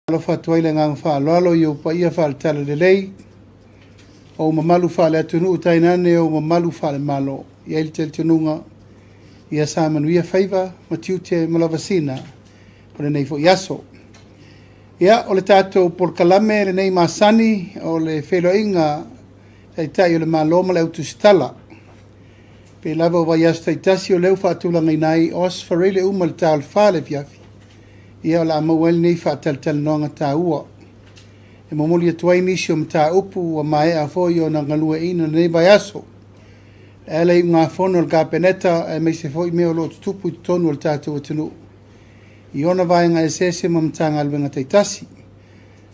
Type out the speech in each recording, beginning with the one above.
Alo fatuai le ngang fa lalo yo pa ia fa tala le lei o mamalu fa le tunu tainane o mamalu fa le malo ia il tel tununga ia sa manu ia faiva matiute malavasina o le nei fo yaso ia o le tato por kalame le nei masani o le FEILOAIGA tai o le malo ma le TUSITALA pe lava va yasta itasi o leu fa tulanga nai os farele umal tal fa le fiafi ia la mawel nei fa tal nonga taua e momoli tuai nisi o mta upu wa mai a foi o na ngalua ina nei bayaso ele nga fono ka peneta e me se foi me o lo tupu tonu o tatu o tunu i ona vai nga esese mamtanga alwenga taitasi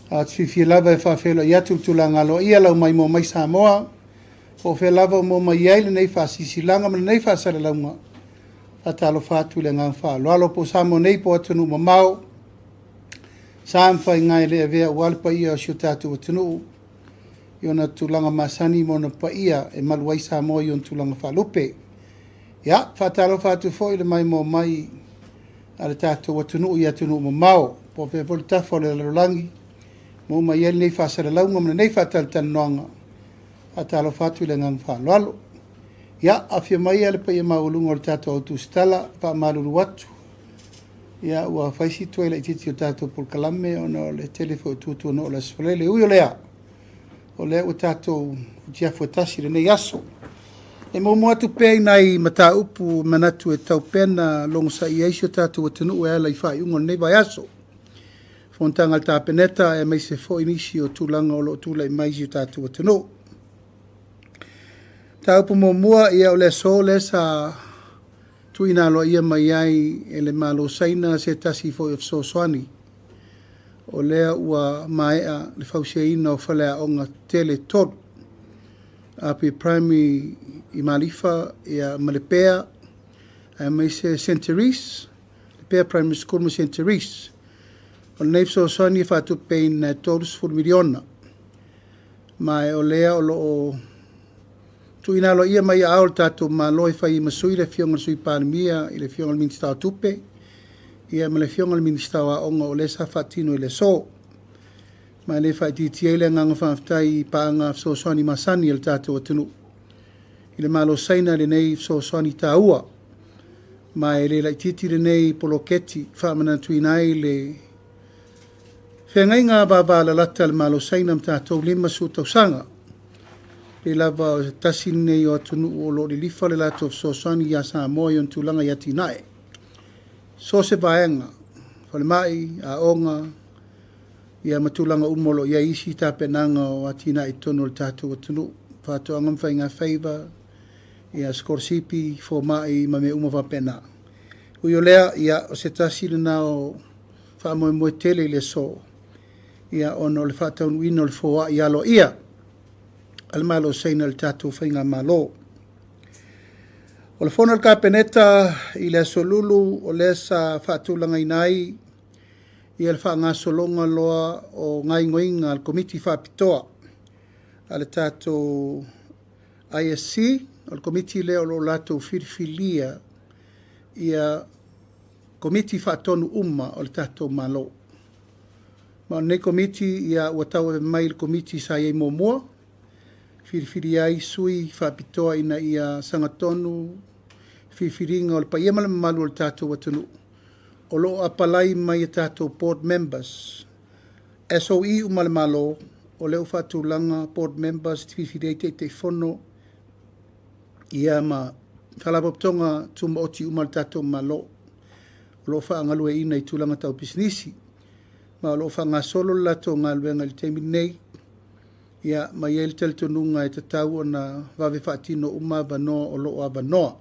a tfifi lava fa felo ia tulanga lo ia la mai mo mai Samoa o fe lava mo mai ele nei fa sisilanga me nei fa sala launga atalo fatu le ngang fa lo alo po samo nei po tunu mamau sam fa ngai le ve wal pa ia shutatu tunu yona tulanga masani mo na pa ia e malwai samo yon tulanga fa lupe ya fatalo fatu fo ile mai mo mai ale tatu tunu ia tunu mamau po fe volta fo le langi mo mai ele nei fa sala launga me nei fa tal nonga atalo fatu le ngang fa lo alo ya afia mai ale pa ia maulunga o tato o TUSITALA pa malulu watu ya ua faisi tu ele titi o tato por kalame ona le telefo tutu no la sfalele uyo lea o le o tato tia fuetasi le nei aso e mo atu pe nai mata upu manatu e tau pena longo sa i aisio tato o tenu e ala i fai ungo nei vai aso fontanga alta peneta e mai se fo inisi o tulanga o lo tula i maisi o tato o tenu tau po mua ia o le so le sa tuina lo ia mai ai ele malo saina se tasi fo of so swani o le ua mai a le fauseina o fale onga tele tot api primary i malifa ia malepea a mai se centuries le primary school mo centuries o le so swani fa tu pein todos for miliona mai o le o lo tu ina lo ia mai ao tato ma loi fai masui le fionga sui palemia i le fionga le minister tupe ia ma le fionga le minister wa onga o le sa fatino i le so ma le fai titi ele nganga whaftai paanga so soani masani el tato o tunu i le malo saina le nei so soani taua ma le lai titi le nei poloketi whamana tuinai le whengai ngā baba la lata le malo saina mtato lima su tausanga pe lava tasi nei o tunu o lo le lifa le lato so soani ya sa mo yon tulanga ya tinae so se vaenga fale mai a onga ya matulanga umolo ya isi ta penanga o atina i tonu le tato o tunu fato angam whainga favor ya skorsipi fo mai ma me uma va pena uyo lea ya o se tasi le nao fa mo mo tele le so ya ono le fata un wino le fo ya lo ia al malo seina el tato whainga malo. O le whona ka peneta i le solulu o le sa whaatulanga inai i le whaanga solonga loa o ngai ngoinga al komiti whaapitoa al tato ISC al komiti leo lo lato firfilia i a komiti whaatonu o le tato malo. Ma nei komiti i a watau mai il komiti sa iei mua firifiri ai sui whapitoa ina ia sangatonu fifiringa o le paia malu o le tātou watunu. O lo apalai mai e tātou board members. SOE umale malo o leo whatulanga board members fifiri te whono ia ma kalapoptonga tuma oti umale tātou malo. O lo whaangalue ina i tūlanga tau pisnisi. Ma o lo whaangasolo lato ngaluenga li teimi nei ia mai el tel tununga e tatau na vave fatino uma vanoa o loo vanoa.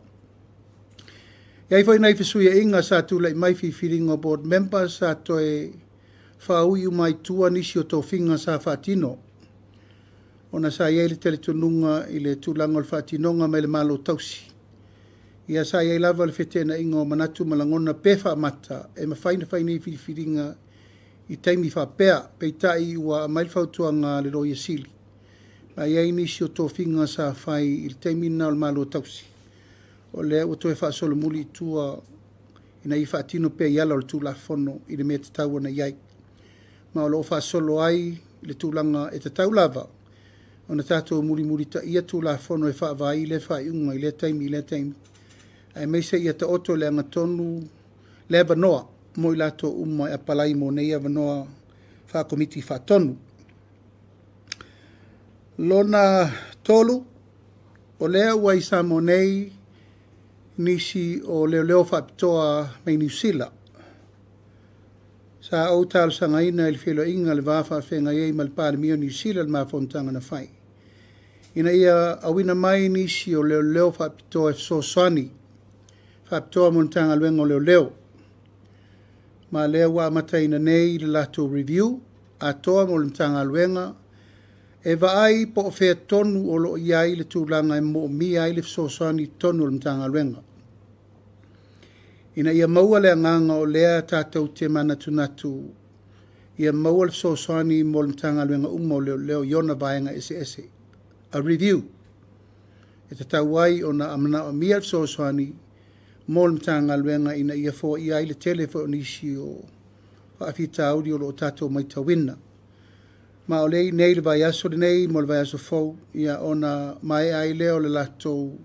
Ia i whainai whasuia inga sa tūlai mai whiwhiringa board members sa toe whaui umai tua nisi o tō whinga sa fatino. Ona sa iei tel tununga i le tūlanga o fatinonga mai le malo tausi. Ia sa iei lava le whetena inga o manatu malangona pefa mata e mawhaina whainai whiwhiringa i taimi whapea peitai ua mailwhautuanga le roi sili. Ma iei nisi o tō whinga sa whai i le taimi na o malo tausi. O lea o toe whaasolo muli tua ina i whaatino pea iala o le tūla whono i le mea te tau na iai. ma o loo whaasolo ai le tūlanga e te taulava. O na tātou muri ta ia tūlafono e whaavai le whaiunga i le taimi. Ai meise ia ta oto le angatonu le avanoa mo i lato umma e apalai mo nei avanoa whaakomiti whaatonu. Lona tolu o lea ua i sa mo nei nisi o leo whaapitoa mai New Zealand. Sa au tālu sangaina il FEILOAIGA le vāwha whenga iei mal palemia New Zealand ma fontanga na whai. Ina ia awina mai nisi o leo whaapitoa e Soswani. Whaapitoa montanga luenga o leo. Ma lea wa mataina nei le lato review a toa mo montanga luenga. E vaai po whea tonu o lo iai le tūlanga e mo mi ai le Soswani tonu o montanga luenga. Ina ia maua le nganga o lea tātou te mana tunatu. Ia maua le Soswani mo le tanga luenga umo leo iona vaenga ese. A review. E te tauai o na amana o mia le Soswani mo le tanga luenga ina ia fo iai le telefonisi o whaafita audi o lo tātou mai tawina. Ma o lei nei le vai aso le nei mo le vai aso fau. Ia ona mai ai leo le latou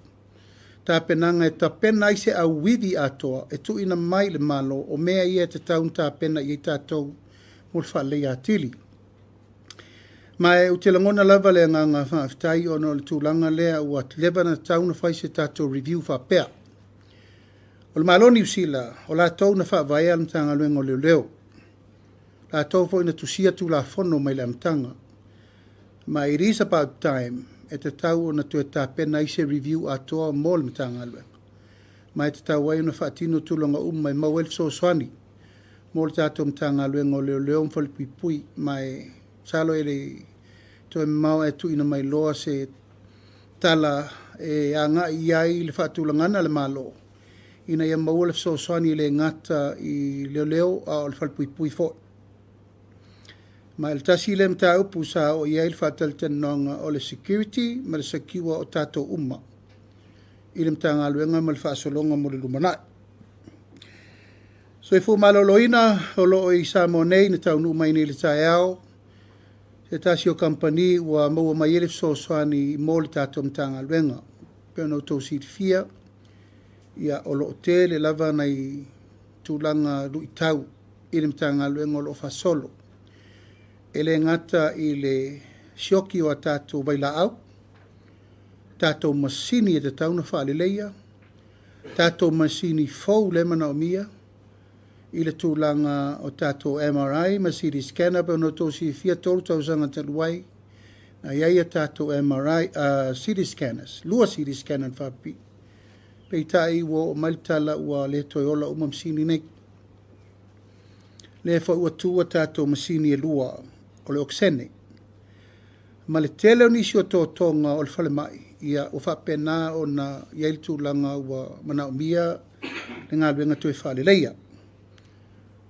tāpenanga e tāpena i se au widi atoa e tu ina mai le malo o mea ia te taun tāpena i tātou mo le whalei atili. Ma e utelangona lava le nganga whaafitai o no le tūlanga lea ua lewa na tauna whai se tātou review whapea. O le malo New Zealand o la tau na whaavaya le mtanga luenga o leo. La tau fo ina tusia tu la fono mai le mtanga. Ma it is about time e te tau o na tue tāpena i se review atoa mo le mtanga luenga. Ma e te tau wai na whaatino tūlanga mai mau elf Soswani. Mo le tātou mtanga luenga o leo mwhalipui ma e salo e le toe mau e tu ina mai loa se tala e anga iai le whaatulangana le malo. Ina ia mau elf Soswani le ngata i leo a o le whalipui fo. Ma il tasi le mta upu sa o iai le whaataltanonga o le security ma le sakiwa o tātou umma. I le mta ngā luenga ma le whaasolonga mo le lumanai. So e fu maloloina o loo i sa mo nei na taunu mai ni le tae ao. Se tasi o kampani ua maua mai ele Soswani mo le tātou mta ngā luenga. Peo no tau si fia. Ia o loo te le lava nei tūlanga lui tau i le mta ngā luenga o loo whaasolo. Ele ngata i le sioki o a tātou waila au, tātou masini e te tauna whaalileia, tātou masini fau le mana o mia, i le tūlanga o tātou MRI, ma CD scanner, pero no tō si fia tolu tau sanga taluai, na iai a tātou MRI, CD scanners, lua CD scanner whapi, pei tai wo o mailitala ua le toiola uma masini nei. Le fa ua tua tātou masini e lua, o le oksene. Ma le tele o nisi o tōtonga o le whale mai, ia o whapena o na iai tūlanga ua mana o mia, le ngā luenga tue whale leia.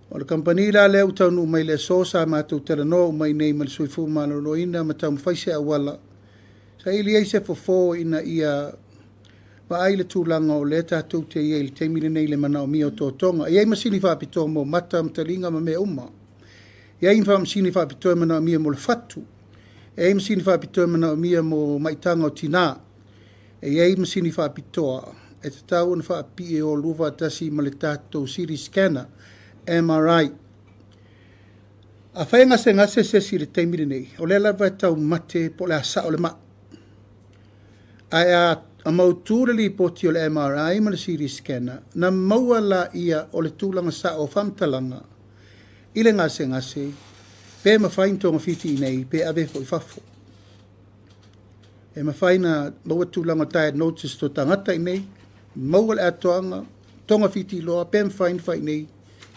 O le kampani la leo taunu mai le sosa mātou tera no mai nei ma le suifu maloloina ma tau mwhaise awala. Sa ili eise fofo ina ia ma ai le tūlanga o le tātou te iei le teimile nei le mana o mia o tōtonga. Iei masini whapito mo mata mtalinga ma me umma. Iei mwha masini whapitoe mana o mia mo le fatu. Iei masini whapitoe mana o mia mo maitanga o tina. Iei masini whapitoa. E te tau na whapie o luwa tasi ma le tātou CD scanner, MRI. A whaenga se ngase se si le teimiri nei. O le lawa e tau mate po le asa o le ma. Ai a mautūre li poti o le MRI ma le CD scanner. Na maua la ia o le tūlanga sa o whamtalanga. Ile ngase, pe mawhain tonga fiti nei, pe ave fo i fafo. E mawhaina maua tūlanga tae notice to tangata i nei, maua le atoanga, tonga fiti loa, pe mawhain whai nei,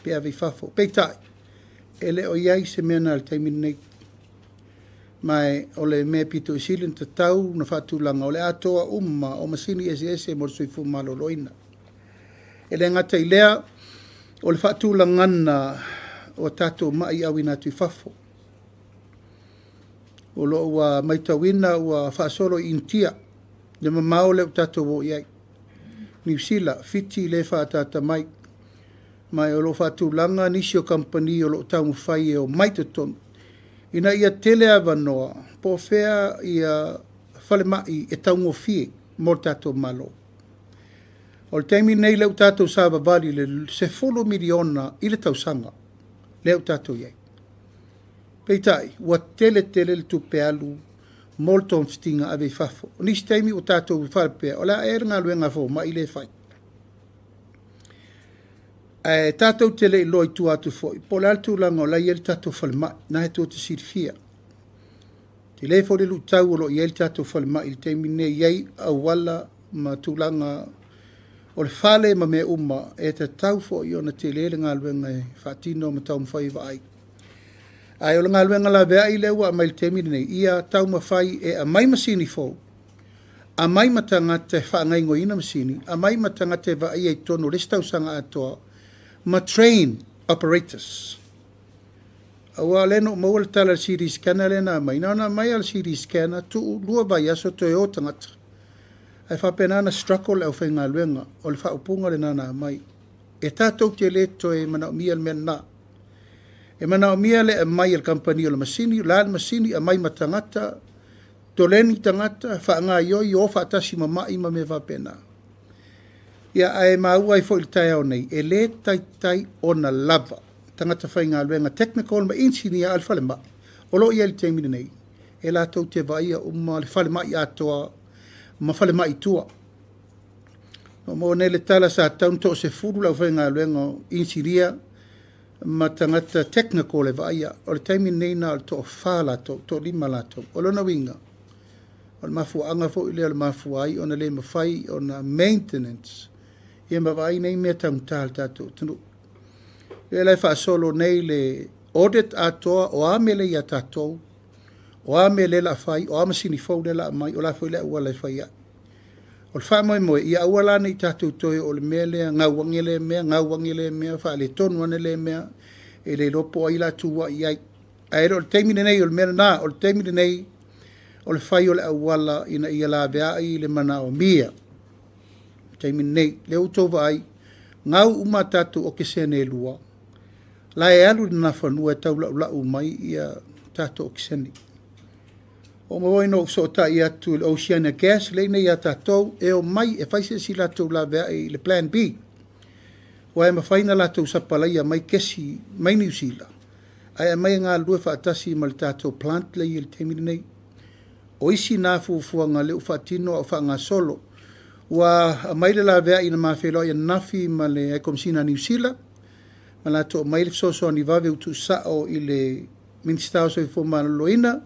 pe ave i fafo. Pe tai, e le o iai se mea na le taimin nei. Mai o le mea pito i silin ta tau na whaatūlanga, o le atoa umma, o masini ese mo sui fu malo loina. E le ngata i lea, o le whaatūlanga na o tātou mai awina tu fafo. O lo ua maitawina ua whaasolo i intia, le mamao leo tātou o iai. New Zealand, fiti le whaatata mai. mai o lo whatulanga nisi o company o lo tau whai o maitaton. Ina ia tele avanoa, po whea ia whalemai e tau ngofie mō tātou malo. O le teimi nei leu tātou sāwa vali le se 4 miliona i le tausanga, leu tātou iei. Peitai, ua tele le tupe alu, molton stinga ave fafo. Nis teimi o tātou whalpea, o la ngā luenga fo, ma i le whai. Tātou tele i loi tu atu foi, po le altu langa o la iel tātou whalemai, na he tō te sirifia. Te le fo le lu tau o lo iel tātou whalemai, il teimi ne iei au wala ma tūlanga o le whale ma me uma, e te tau fo i ona te lele ngā luenga e whaatino ma tau mwhai wa ai. Ai o le ngā luenga la vea i lewa a mai le teimi nei, ia tau mawhai e a mai masini fo, a mai matangate whaangai ngoina masini, a mai matangate wa ai e tono lestau sanga atoa, ma train operators. Awa leno mawal tala siri scanner lena mai, na mai al siri scanner tu lua vai aso to e o tangata. Ai whapenana struggle au whainga luenga, o le whaupunga le nana mai. E tātou te le to e mana o mia le mena. E mana o mia le mai al company o le masini, la masini a mai matangata, toleni tangata, whaanga ioi o whaatasi mamai ma me whapena. Ia ai maua i fo il tai au nei, e le tai ona lava, tangata whainga luenga technical ma engineer al whalema, o lo ia li teimine nei, e la tau te vai a uma le whalema i atoa, ma whalema i tua. No mo ne le tala sa taun to se furu lau whainga luenga engineer, ma tangata technical e vai a, o le teimine nei na al to whala to lima la to, o lona winga, o le mafu anga fo ile o le mafu ai, o na le mawhai, o na maintenance, ia mawai nei mea tauntal tātou tunu. E lai wha solo nei le audit atoa o amele ia tātou, o amele la whai, o amasini fau le la mai, o la whai le ua lai whai ia. O le wha moe ia ua la nei tātou toi o le mea lea, ngau wangele mea, wha le tonu ane le mea, e le lopo ai la tuwa iai. Aero o le teimine nei o le mea na, o le teimine nei o le whai o le awala ina ia la bea ai le mana o mia. Taimin nei, le utova ai, ngau uma tatu o ke sene lua. La e alu na whanua e tau lau mai ia tatu o ke sene. O mawai no so ta ia tu le Oceana Gas, le nei a tatou, e o mai e whaise si la tau la bea e le Plan B. Wa e mawhaina la tau sapalai a mai kesi, mai New Zealand. Ai a mai ngā lua whaatasi ma le tatou plant le i le teimini nei. O isi nā fuafua ngā leu whaatino au wha ngā solo, wa mai le la vea ina mafelo ia nafi ma le komsina New Zealand ma la to mai le soso ni vave utu sao i le minister so fo ma loina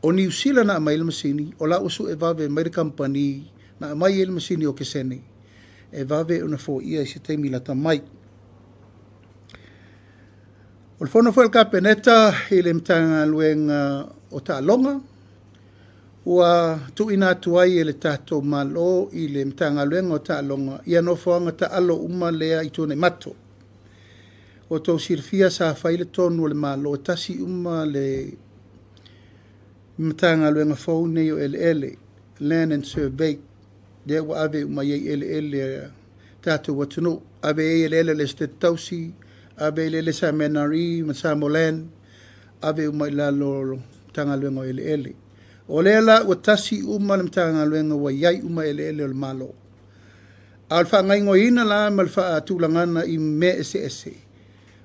o New Zealand na mai le masini o la usu e vave mai le company na mai le masini o kesene e vave una fo ia se temi la tamai o le fono fo el kapeneta i le mtanga luenga o ta longa ua tu ina tuai e le tato malo i le mtanga luenga o ta longa ia no foanga ta alo uma lea i tone mato. O tau sirfia sa whaile tonu le malo tasi uma le mtanga luenga faune o ele Land and Survey de wa ave uma ye ele tato watunu ave ele le stetausi ave le sa menari masamolen ave uma lalo tanga luenga o ele. O lela ua tasi uma le mtanga luenga wa iai uma ele o le malo. Alfa ngai ngoina la malfa tulangana i me ese.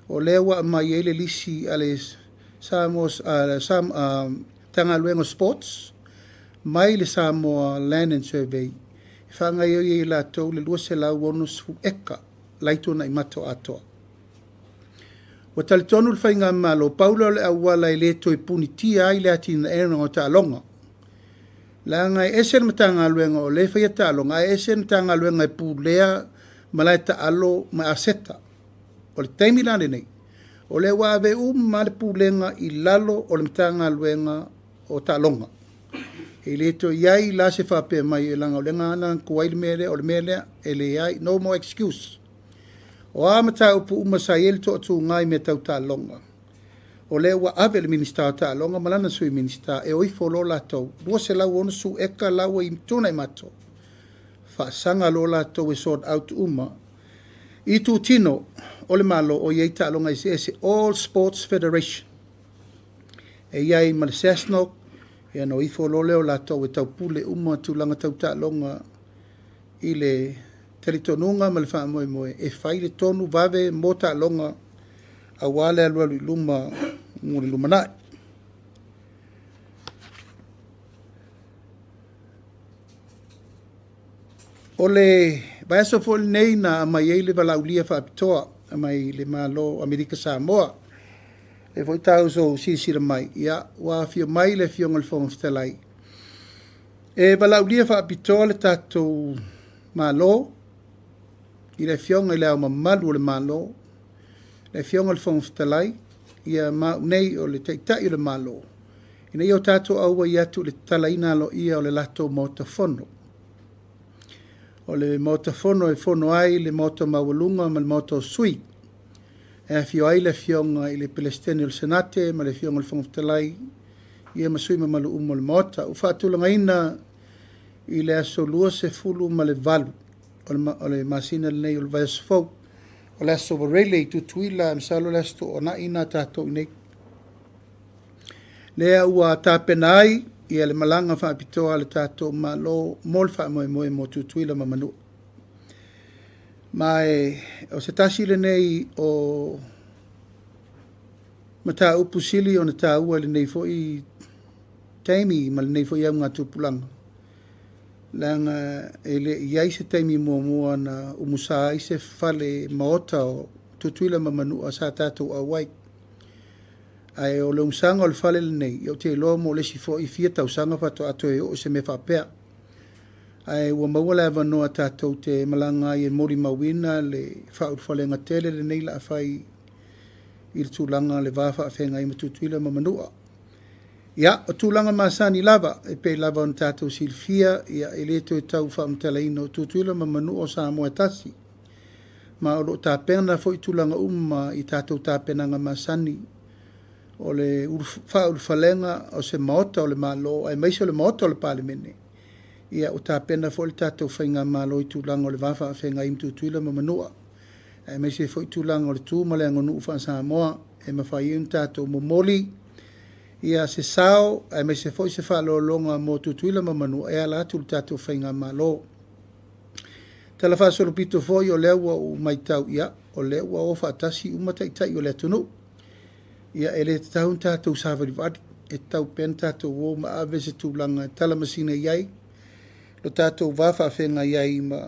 O lewa mai ele lisi ale tanga luenga sports mai le Samoa Land and Survey. Fa ngai i la tau le lua se lau ono su eka laito na i mato atoa. Wa talitonu le whainga malo paulo le awala i leto i punitia ai le atina ena o ta longa. La ngai esen matanga luenga o le whaia talo, ngai esen matanga luenga i pūlea malai ta alo ma aseta. O le teimi lane nei. O le wawe ma le pūlenga i lalo o le matanga luenga o ta longa. E le to iai la se whape mai e langa o lenga ana kuai le mele o le mele e le iai, no more excuse. O amata upu sa ele to atu ngai me tau ta longa. O le wa ave le minister ta longa malana sui minister e oi folo la tau dua se lau ono su eka lau i tuna i mato fa sanga lo la tau e sort out uma I tu tino o le malo o iei ta'alonga i se All Sports Federation. E iai ma le sesno, e no ifo lole o la tau e tau pule uma tūlanga tau ta'alonga i le teritonunga ma le wha moe moe. E whai le tonu vave mo ta'alonga a wale alua lui luma nguri lumanai. O le vaeso fo le nei na mai ei le valaulia whaapitoa a mai le malo Amerika Samoa. E foi tau so sisira mai. Ia, wa fio mai le fionga le fonga fitalai. E valaulia whaapitoa le tatou malo. I le fionga i le au mamalu le malo. Le fionga le fonga fitalai. Ia nei o le teitai o le malo. Ina i o tatou aua i atu le talaina alo ia o le lato mota fono. O le motafono e fono ai le mota mawalunga ma le mota sui. E fio ai le fionga i le Palestini o le Senate ma le fionga le whangaftalai ia masui ma malu umo le mota. U whaatulanga ina i le aso lua se fulu ma le valu. O le masina le nei o le vaesfau. O le aso varele i tutuila msalo le aso o na ina tato inei. Lea ua tāpena ai ia le malanga whaapitoa le tātou malo mol wha moe mo tutuila ma manu. Mai o se tasi le nei o mata upu sili o na tā ua le nei fo i taimi ma le nei fo i au ngā tupulanga. Langa e le iai se taimi mua na umusa i se fale maota o tutuila ma manu a sa tātou awai. Ai o le umsanga o le fale le nei, iau te loa mo le si fo i fia tau sanga fato ato e o se me whapea. Ai ua maua le avanoa tātou te malanga i e mori mawina le whaur fale ngatele le nei la awhai i le tūlanga le wafa a whenga i matutuila ma manua. Ia, o tūlanga masani lava, e pe lava on tātou silfia, ia e le to e tau whaamtala ina o tutuila ma manua o sa moe tasi. Ma o lo tāpena fo i tūlanga i tātou tāpenanga masani, o le whalenga o se maota o le malo, ai maise o le maota o le palemene. Ia o tāpena fo le tātou whainga malo i tūlanga o le wafa a whenga im tutuila ma manua. Ai maise fo i tūlanga o le tū ma le angonu ufa Samoa, e mawhai un tātou momoli. Ia se sao, ai maise fo i se whalolonga mo tutuila ma manua, e ala atu le tātou whainga malo. Tala whasolo pito fo i o lewa o maitau ia, o lewa o whaatasi umataitai o le atunu. Ia ele taun tātou sāwari wadi, e tau pen tātou wō ma awe se tūlanga tala masina iai, lo tātou wāwha whenga iai ma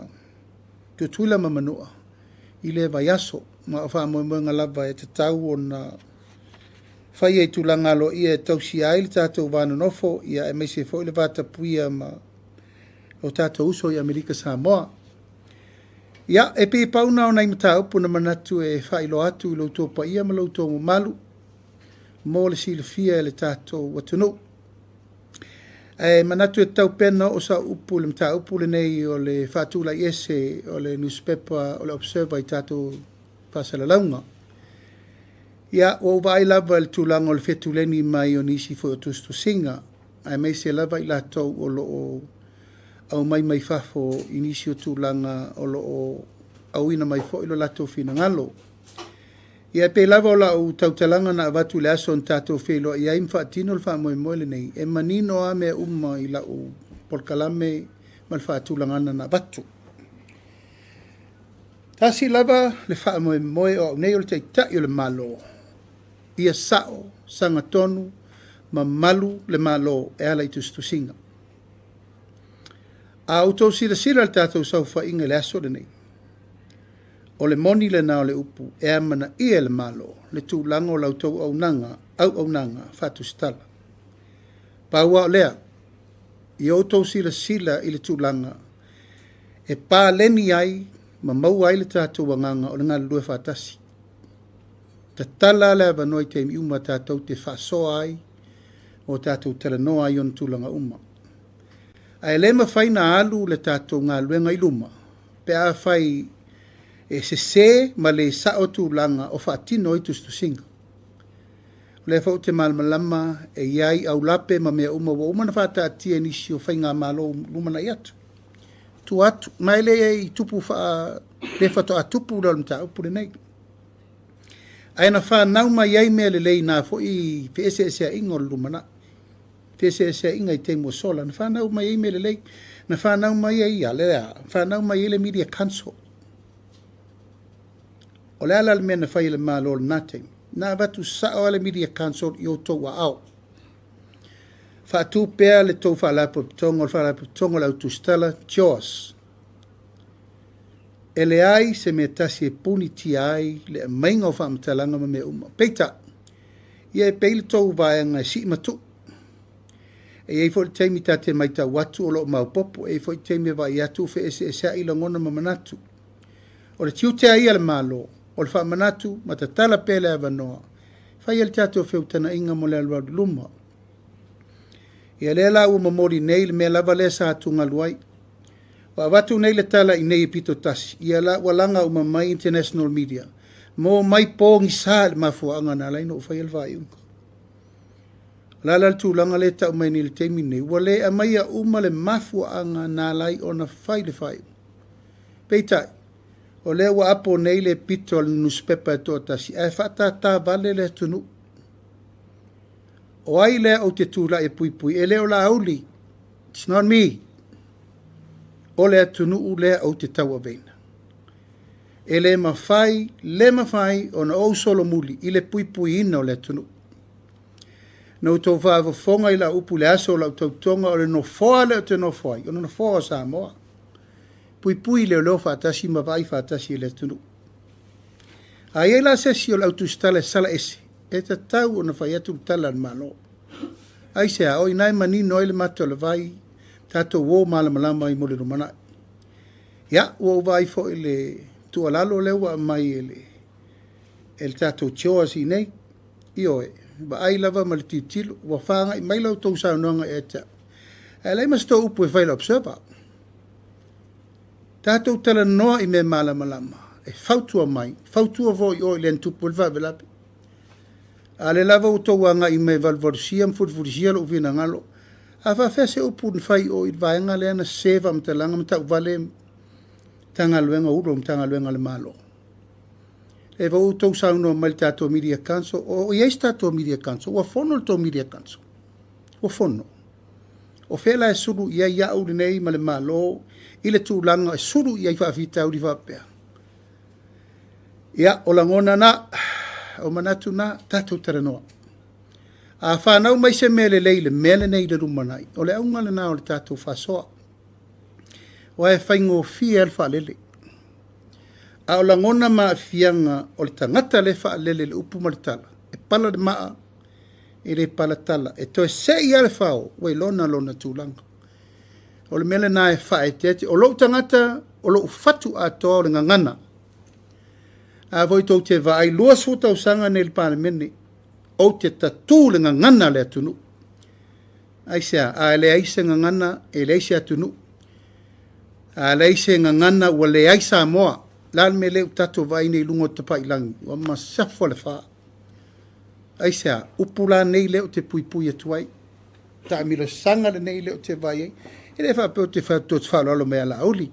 tutuila ma manua, i le vai aso, ma a wha moe ngā lava e te tau o na whai e tūlanga lo ia e tau si ai le tātou wāna nofo, ia e meise fo i le vāta puia ma o tātou uso i Amerika Samoa. Ia, e pe pauna o nai mata upu na manatu e whailo atu i loutou pa ia ma loutou mo malu, mo le silafia le tātou watunu. E manatu e tau pena o sa upu le mta upu le nei o le whātula iese o le newspaper o le observer i tātou whasalalaunga. Ia o vai lava le tūlanga o le whetuleni mai o nisi fo o tustu singa. Ai mei se lava i lātou o lo o au mai whafo i nisi o tūlanga o lo o au ina mai fo i lo lātou whina ngalo. Ia pe lava o lau tautalanga na avatu le aso on tātou whelo ia imwha atino le wha moe moe le nei. E manino a mea i lau polkalame ma le wha atulangana na avatu. Tasi lava le wha moe moe o nei o le teitai o le malo. Ia sao, sanga tonu, ma malu le malo e ala i tustusinga. A auto sila le tātou sau wha inga le aso le nei. O le moni le nao le upu e amana ia le malo le tūlanga o lautou au nanga whatusitala. Paua o lea, i autou sila i le tūlanga e pā leni ai ma mau ai le tātou wanganga o le ngā lue whatasi. Ta tala le avanoi te miuma tātou te whasoa ai o tātou tala noa ai on tūlanga uma. Ai le mawhaina alu le tātou ngā luenga i luma, pe a whai e se ma le sao tūlanga o whaatino i tustusinga. Le whau te malmalama e iai au lape ma mea uma wa umana whata atia nisi o whainga malo lumana i atu. Tu atu, mai le i tupu wha le fato atupu ula mta upu le nei. Ai na whanau mai ai mea le lei nā fo i pe ese ingo lumana. Pe ese inga i te sola. Na whanau mai ai mea le lei. Na whanau mai ai a le a. Whanau mai ai le media council. O le ala le mea na whai le mālo le nātei. Nā watu sao le media council i o tau a au. Whaatu pēr le tau whaalapo pitongo lau TUSITALA Jaws. E le ai se me tasi e puni ti ai le mainga o whaamatalanga ma me uma. Peita, ia e peile tau vaenga si matu. E ei fo le teimi tate mai ta watu o lo maupopo, e fo le teimi vai atu fe ese esa ila ngona mamanatu. O le tiu te ai ale malo, o le whaamanatu, matatala pele avanoa. Whai ele tato whiutana inga mo le alwa luma. Ia le la ua mamori nei le mea lava le sa atunga luai. Wa watu nei le tala i nei pito tasi. Ia la ua langa uma mai international media. Mo mai pōngi sa le mafua anga na laino ufai el vai unka. Lala le tūlanga le tau mai ni le teimi nei. Ua le a mai a uma le mafua anga na lai o na fai le fai. Peitai. O le ua apo nei le pito al newspaper e toa tasi. E whata tā vale le tunu. O ai le o te tūla e pui pui. E le o la auli. It's not me. O le tunu u le o te taua veina. E le mawhai o na o solo muli. I le pui pui ina o le tunu. No tau whaava whonga i la upu le aso o la tau tonga o le no whoa le o te no whai. O no whoa sa moa. Pui pui le o leo whaatasi ma vai whaatasi le tunu. A e la sesi o la TUSITALA sala ese. E ta tau o na whai atu tala na malo. Ai se a oi nai mani noi le mato le vai. Tato wo malamalama i mole rumana. Ya, wo vai fo ile tualalo lewa mai ele. El tato choa si nei. Ioe. Ba ai lava ma le titilu. Wa whanga i mai lau tau sao noanga e ta. E lei mas tō upu e whaila observer. Tato tala noa i me malamalama. E fautua mai. Fautua vo i oi len tupu le vavelape. A le lava o tau anga i me valvorisia mfurfurisia lo uvina ngalo. A whawhese upu n whai o i vaenga le ana seva mtalanga mta uvale tanga luenga uro mtanga luenga le malo. E va utou sauno mai tato media council o ies tato media council wa fono to media council. Wa fono. O fela e suru ia ia uri nei ma le malo i le tūlanga e suru ia i whaafita uri whapea. Ia o langona na o manatu na tato taranoa. A whanau mai se mele leile, mele nei le rumanai. O le aunga le nao le tātou whasoa. O e whaingo fia el whaalele. A o langona maa fianga o le tangata le whaalele le upu maritala. E pala le maa, e le pala tala. E toe se ia le whao, wei lona tūlanga. O le mele na e whae tete. O lo tangata, o lo ufatu a toa o le ngangana. A voi tau te vai lua suta usanga nei le palemene. O te tatu le ngangana le atunu. Aisea, a le aise ngangana e le aise atunu. A le aise ngangana ua le aisa moa. Lal me le utatu vai nei lungo tapa ilangi. Wa masafo le wha. Aisea, upula nei leo te pui pui atuai. Ta amilo sanga le nei leo te vai ei. E le wha peo te wha tot wha alo mea la auli.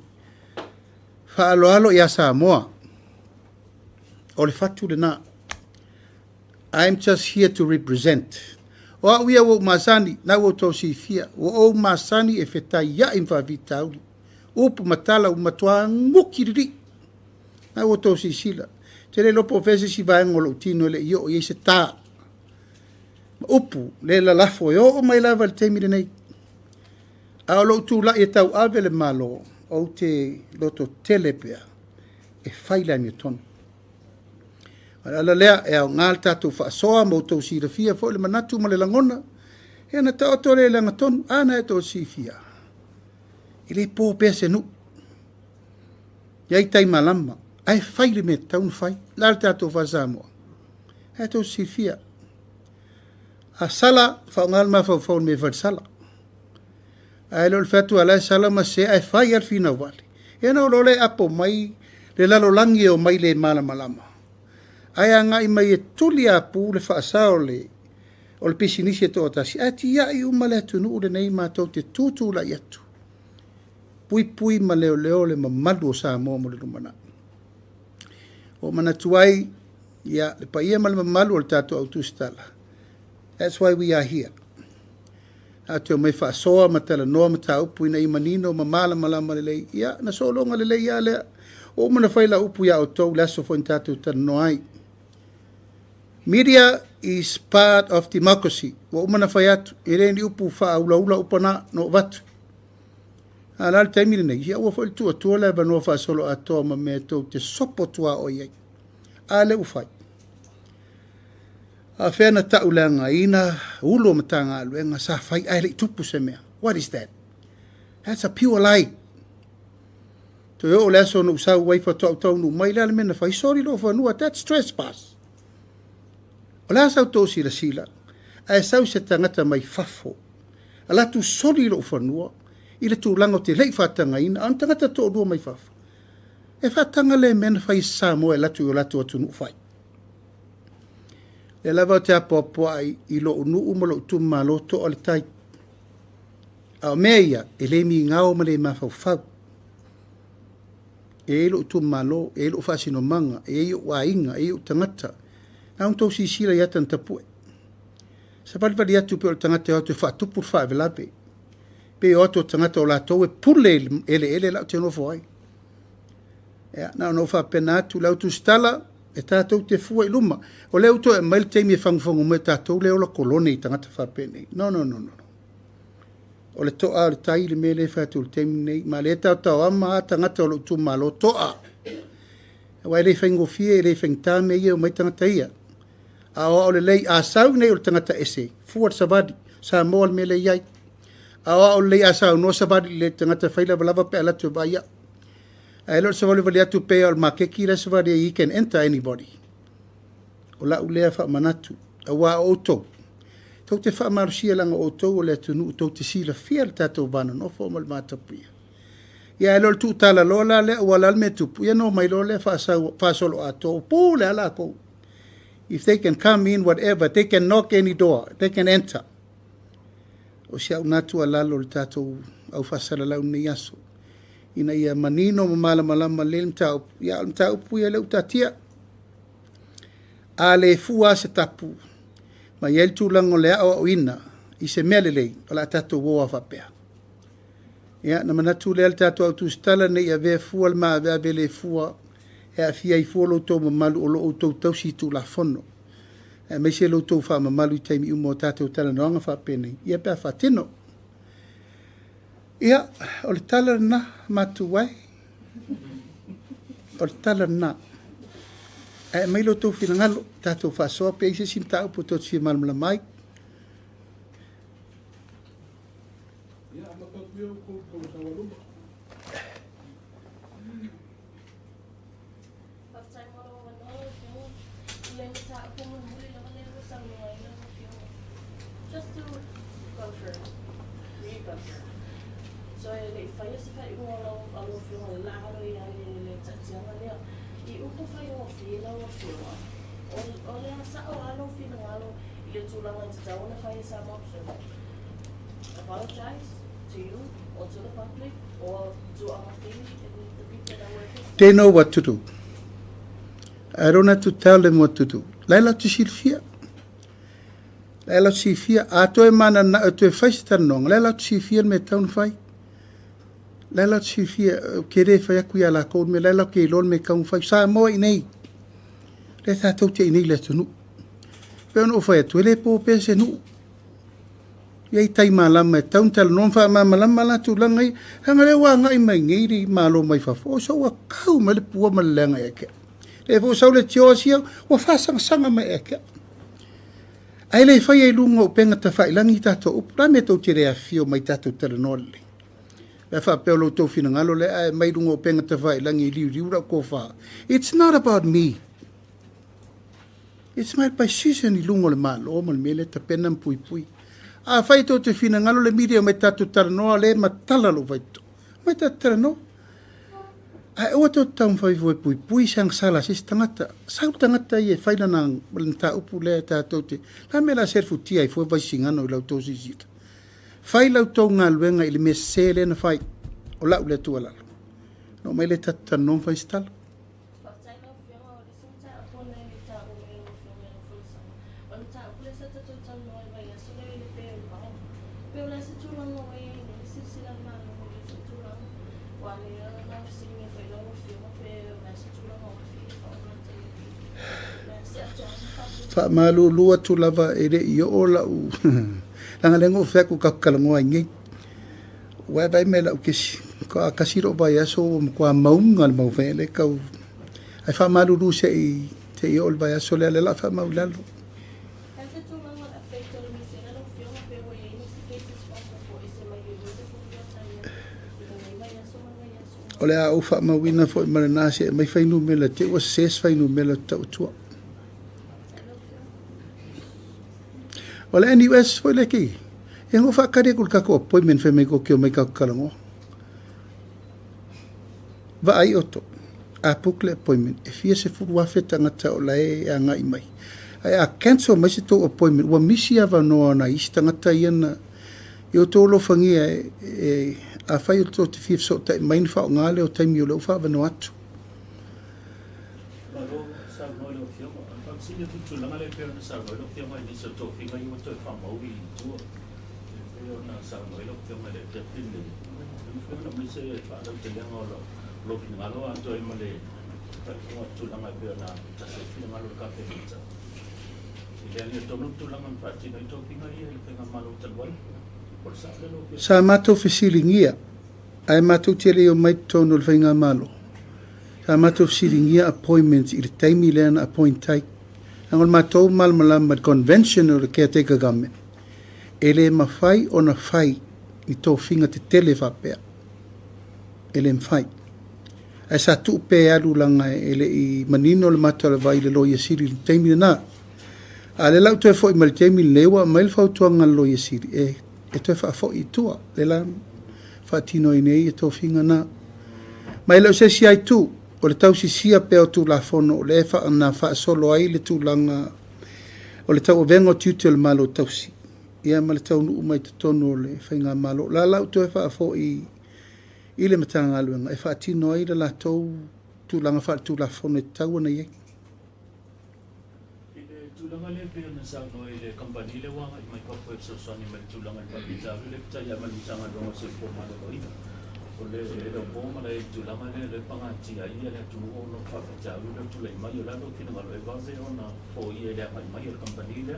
Wha alo ia sa moa. O le fatu le na. I'm just here to represent. O a uia o masani, na o tau si fia. O masani e whetai ia imwa vitauli. Upu matala u matua ngukiriri. Na o tau si sila. Tere lopo vese si vaengo lo tino le io o ye se ta. Upu, le la lafo e o mai lava le teimi nei. A o lo tu la e tau ave le malo. O te loto telepea. E whaila mi tonu. Ala lea e au ngal tatu whaasoa mo tau si rafia fo le manatu ma le langona. E ana tau tole le ngatonu, ana e tau si fia. I le pō pese nu. Iai tai malama. Ai whaile me taun whai. Lal tatu whazamoa. E tau si fia. A sala, whao ngal ma whao me whal sala. Ai lol fatu ala sala ma se ai whai al fina wale. E ana o lole apo mai le lalolangi o mai le malamalama. Ai anga i mai e tuli a pu le whaasao le o le pisinisi e tō atasi. A ti ia i uma le atunu ure nei mātou te tūtū la i atu. Pui pui ma leo leo le mamalu o sa moa mo le rumana. O manatuai ia le paia ma le mamalu o le tatou au tusitala. That's why we are here. Atu mai whaasoa ma talanoa ma taupu ina i manino ma mala malama lelei. Ia, na solonga lelei ia lea. O mana whaila upu ia o tau laso fo in tatou talanoa ai. Media is part of democracy. Wa umana whai atu. E reni upu wha ula ula upana no watu. Alal taimiri nei. Ia ua fo il tua tua lea banua wha solo atoa ma mea tau te sopo tua o iei. Ale ufai. A whena tauleanga ina ulo matanga aluenga sa whai aile tupu se mea. What is that? That's a pure lie. To yo le so no sa waifa to to no mai la mena whai sorry lo fanua that's trespass. Ola sa to sila sila. Ai sa se tangata mai fafo. Ala tu sorry lo fanua. Ile tu lango te lei fatanga ina an tangata to do mai fafo. E fatanga le mena whai sa mo la tu atu no whai. Le lava te apoapoa i lo unu umalo tu maloto o le tai. A meia, e le mi ngao ma le mawhau. E lo tu malo, e lo fasino manga, e o wainga, e o tangata. A un tau si sila yatan tapue. Sa palipali atu pe o tangata o te whaatupur whaavelape. Pe o ato tangata o la tau e pule ele lau te nofo ai. Na no wha pena atu lau tu stala, e tātou te fua i luma. O leo to e mail teimi e whangwhangu me tātou leo la kolone i tangata whapene. No. O le toa le tai le mele whātou le teimi nei. Ma le tau ama a tangata o lo tu malo toa. Wa le whaingo fie, le whaingta me ia o mai tangata ia. A o le lei a sau nei o le tangata ese. Fua sabadi, sa moa le mele iai. A o le lei a sau no sabadi le tangata whaila walava pe alatu ba ia. I don't say what you to pay or makeki that's what you can enter anybody. O la ulea fa manatu. A wa auto. Tau te fa marusia langa auto o le tunu tau te sila fia le tatou vana no formal matapia. Ia lol tu tala lola le wala me tupu. Ia no mai lole fa solo ato. Po le ala ko. If they can come in whatever, they can knock any door. They can enter. O sia unatu ala lo le tatou au fa sala lau ni yaso. Ina ia manino ma malama le mtau ia mtau pu ia le utatia ale fua se tapu ma yel tu lango le o ina i se melele ala tatu wo fa pe ia na manatu le tatu tu stala ne ia ve fua ma ve le fua e afia I folo to malu o lo to to si tu la fono e me se lo to fa malu taimi umo tatu tala no fa pe ne ia pe fa tino. Ia, o le tala na matuai. O le tala na. E mai lo tau whina ngalo, tātou whasoa pe ise sim tau po tōt whia malamala mai. Ia, amatot mio ko sawaluma. Just to confirm, reconfirm. So le fai se fai un alo fio la haro ia le tatianga le I upo fai o fio o le sa o alo fio alo I le tulanga te tauna fai sa mo apologize to you or to the public or to our family and the people that were affected. They know what to do. I don't have to tell them what to do. Laila tu silfia. Laila tu silfia. A toi mana na tu fai stanong. Laila tu silfia me taun fai. Laila tu silfia kere fai aku ia la kou me laila ke lon me kaun fai. Sa mo I nei. Le ta tau te nei le tunu. Pe ono fai atu ele po pe se nu. Iei tai malama e taun tala non fa malama la tu langai. Hanga le wa ngai mai ngiri malo mai fa fo. So wa kau ma le pua ma langa e ke. Le fo sau le tio sia wa fa sanga mai e ke. Ai le fai e lunga o penga ta fai langi tato upu. La me tau tire a fio mai tato tala nole. Le fa peo lo tau fina ngalo le ai mai lunga o penga ta fai langi liu ra ko fa. It's not about me. It's my position I lunga le malo o mal mele ta penam pui pui. A fai tau te fina ngalo le media mai tato tala noa le matala lo vai to. Mai tato tala noa. Ai o to tau fai foi pui pui sang sala sis tangata. Sau tangata I e faila nang malanta upu le tato te. La me la ser futia I foi vai singano I lau tau sisita. Fai lau tau ngā luenga I le me sele na fai. O lau le tua lalo. No mai le tata non fai stala. so tano vai so le pe ba pe la se tulang no vai ni se sila ma no se tulang wa le na se ni fa lo fi mo pe la se tulang no fi fa na te la se a fa malu lua tu lava ere yo ola u langa lengo fe ku kakkalango ngi wa vai me la kisi ko akasiro vai aso ko maungal mau vele ka ai fa malu lu se te yo vai aso le la fa maulalo ole a ufa mawina fo marana se mai fainu mela te o ses fainu mela tau tua ole any US foi leki e ngo fa kare kul ka ko appointment fe me ko kio me ka kalango va ai oto a pukle appointment e fie se fu wa feta ngata o lai anga i mai ai a cancel mai se to appointment wa misia va no na ista ngata iana yo to lo fangia a fai to te fie so te main fa ngale o te mi lo fa va no atu Sini tu lang ale pero na sa lo kaya mai ni sa to finga yung to fa mau i tu pero na sa lo kaya mai le te tin ni na mi se fa da te yang lo finga lo anto i male ta ko tu lang ale pero na ta se finga lo ka te ni sa ile ni to no tu lang an fa ti no to finga i finga malo tal wal por sa lo sa mato fisilingia ai mato tele o mai tono le finga malo sa mato fisilingia appointments i le time len appointai angol matou malmalama conventional caretaker government ele mafai ona fai i tō finga te tele whapea ele mfai ai sa tu pe alu langa ele i manino le mata le vai le loia siri le teimi na a le lau toe fo i mali teimi lewa mail fau tuanga le loia siri e toe wha fo i tua le la wha tino i nei e tō finga na mai lau se si ai tu o le tau sisia pe o tu la fono o le fa na fa solo ai le tu langa o le tau vengo tutel malo tausi ia ma le tau nu mai tono le fainga malo la la tu fa fo i le matanga luenga e fa tino ai le la tau tu langa fa tu la fono tau na ye tu langa le pe na sa no ile company le wa mai ko ko so so ni mai tu langa pa pizza le ta ya ma ni sanga do so ko ma do ina le po ma le tu la ma le pangati ai le tu no fa ja lu tu le mai la do ki na le base ona po i le mai le company le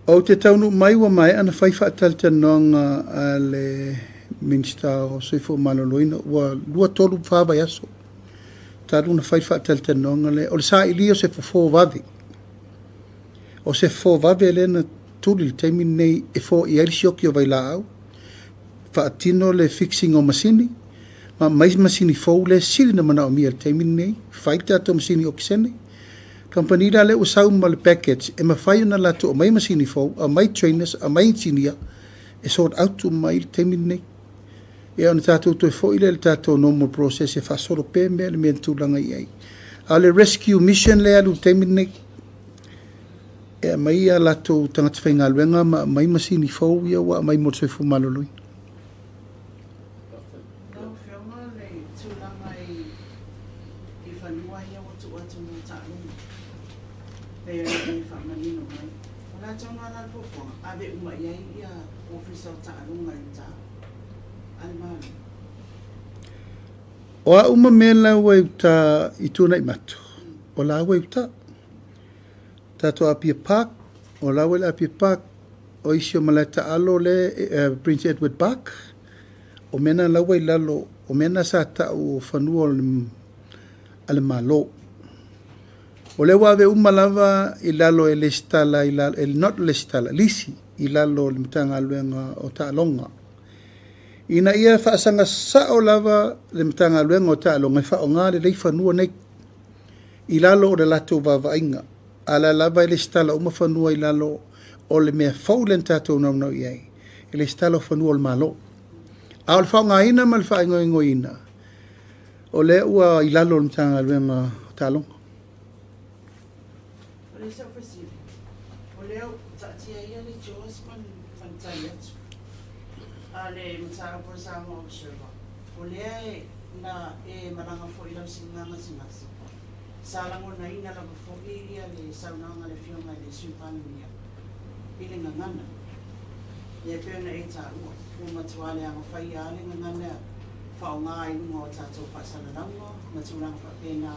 o te taunu mai wa mai ana fai fa tal te nonga ale minsta o se fo maloloina wa lua tolu fa ba yaso taru na fai fa tal te nonga le o sa ili o se fo vave o se fo vave le na tuli te min nei e fo i ali siokio vai la au fa tino le fixing o masini ma mais masini fo le sili na mana o mia te min nei fai tato masini o kisene company da le usau mal package e ma fai na la to mai masini fo a mai trainers a mai engineer e sort out to mai te min nei e on tato to fo ile tato normal process e fa solo pe me le mentu langa ai ale rescue mission le alu te min nei e mai ala to tanga tfenga luenga ma mai masini fo ia wa mai mo se fu maloloi o a uma mela weuta i tūna i matu. O la weuta. Tato Apia Park. O la wela Apia Park. O isi o malata alo le Prince Edward Park. O mena la wei lalo. O mena sa ta o whanua ale malo. O le wawe umalava i lalo e le stala, not le stala, lisi i lalo le mtanga aluenga o ta alonga. Ina ia whaasanga sa o lava le mtanga aluenga o ta alonga, wha o ngā le lei whanua nei i lalo o le lato wawa inga. Ala lava i le stala uma whanua i lalo o le mea faulen tato naunau iai. I le stala o whanua o le malo. A o le whao ngā ina ma le wha ingo ina. O le ua i lalo le mtanga aluenga o ta alonga. Sa ofisina. O leo tatia ia le Joas man fantalet. Ale mtara por sa mo observa. O lea na maranga fo ila singanga singasi. salango na ina la foki ia le saunanga le fionga le supalemia ile ngana ia pena e taua fu matuale anga fai ale ngana faunga i mo tatou fasalalanga matulanga fa pena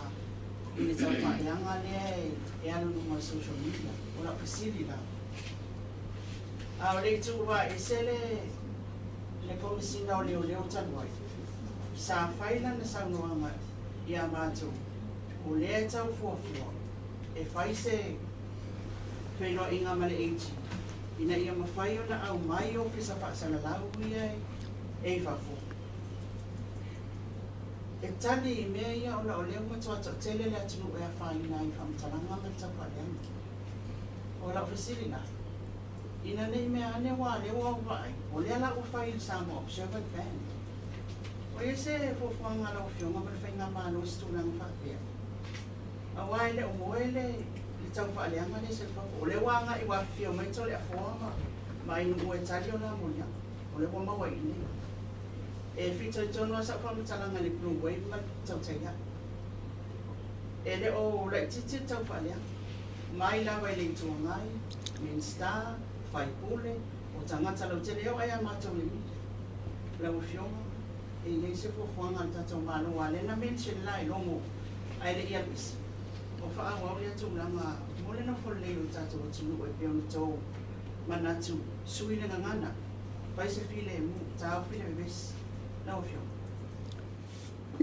ile tau faaleanga le e anu mo social media ora fasili la a le tuwa e sele le komisina o leo tanwai sa faila na saunoanga ia matou o lea tau fuafua e faise FEILOAIGA ma le eiti ina ia mawhai o na au mai o pisa whaasalalau ia e fafo e tali I mea ia o la o leo matua tele le atinu e a whaina I whamtalanga ma tau whaaleanga o la o fasili na ina nei mea ane wā leo au vai o lea la uwhai sa mo observant band o ia se fuafuanga la o fionga ma le whainga mano stulanga whapea awai le omoele le tau whaaleanga le se papo o le wanga I wafio mai to le afoama ma inu ue tali o la monia o le wama wa ine e fito I tono asa whamitalanga le blue wave ma tau teia e le o le titi tau whaaleanga mai la wai le tua ngai min star fai pule o tangata lau tele o aia matau le mi la wafionga e nei se fuafuanga le tatau mano wale na mention lai longo ai le ia bisi o whaawa ia tūlanga mole na wholei o tātou o tunu e peo ni tō manatu sui le ngangana pai se while mu tāo while bes na o fio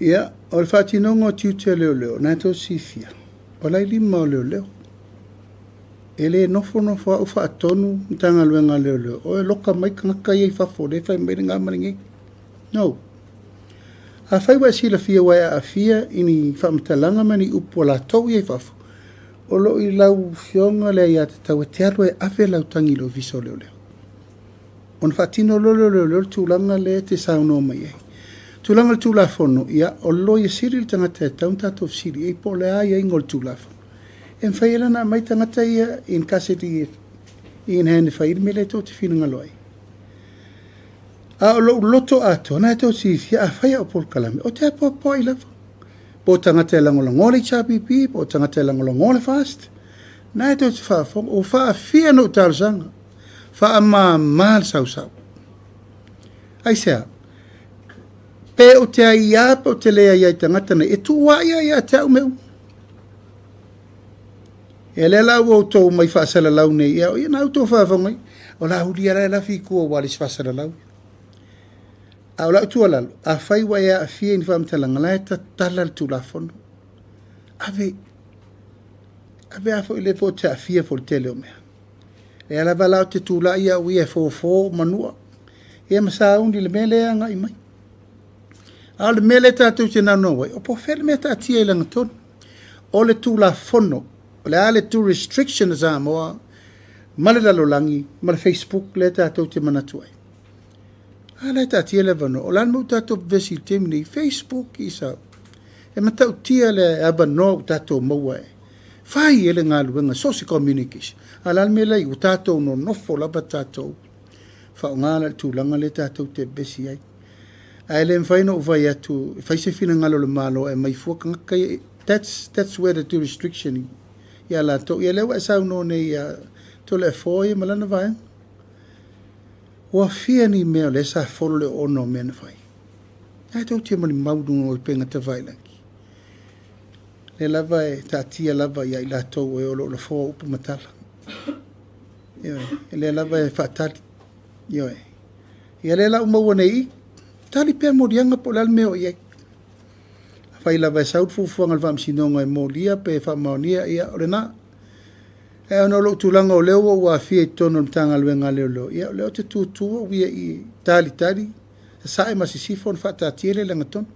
Ia, o le whatinonga tiutia leo leo, nai tō sifia. O lai lima o leo leo. E le nofo au whaatonu, mtanga luenga leo leo. O e loka mai kangaka iei whafo, le whai mai ngā maringi. No. A whai wa sila fia wai a fia ini whamtalanga mani upo la tau iei whafo. O lo I lau fionga le ia te tau e te aru e awe lau tangi lo viso leo leo. O na whatino leo leo tūlanga le te sauno mai ei. Tūlanga le tūlafono, ia o lo ia siri le tangata e taun tātou siri, e po le aia ingo le tūlafono. E mwhaila na mai tangata ia in kaseti I in hane whairi me le tō te whina ngaloi. A o lo loto ato, na e tō sifia a whaia o pol kalame, o te apo I lafa. Po tangata e langolango le chapipi, po tangata e langolango le fast. Na e tō te whaafong, o wha fia no tārsanga, wha ma mal sau. Ai sea, pe o te aia, pe o te lea iai tangata nei, e tuwa ia te au meu. E le lau o tō mai whaasala lau nei, ia o ia nau tō whaafongai, o la hulia la fi kua walis whaasala lau. A o lau tua lalo, a whai wai a fia ni whaamtalanga, la e ta tala le tūlafono. Ave a fo I le po te a fia fo le tele o mea. E ala walau te tūla ia o ia fō manua. E masa undi le mele anga I mai. A le mele tātou te nano wai, o po whele mea tā tia I langa tonu. O le tūlafono, o le ale tu restrictions a moa, ma le lalolangi, ma le Facebook le tātou te manatu ai. A le tā tia le vano, o lan mau tātou vesi temini, Facebook I sau. E matau tia le abano tātou maua e. Whai e le ngā luenga, social communication. A lan me lei, o tātou no nofo laba tātou. Whao ngā le tūlanga le tātou te vesi ai. A le mwhaino o vai atu, whai se whina ngalo le malo e mai fuaka ngakai, that's where the restriction ia la to ia lewa sa no nei to le foi malana vai o fia ni me le sa folo le ono men vai ai to te mani maudu o penga te vai laki le lava e tatia lava ia la to e o lo fo upu matala ia le lava e fatali ia le la uma nei tali pe morianga po la meo ia fai la vai sau fuanga vam sinonga e molia pe fa monia ia orena e ono lo tulanga o leo wa fie tono tanga luenga leo ia leo te tu wi I tali sa e masisifon fa ta tiele langa ton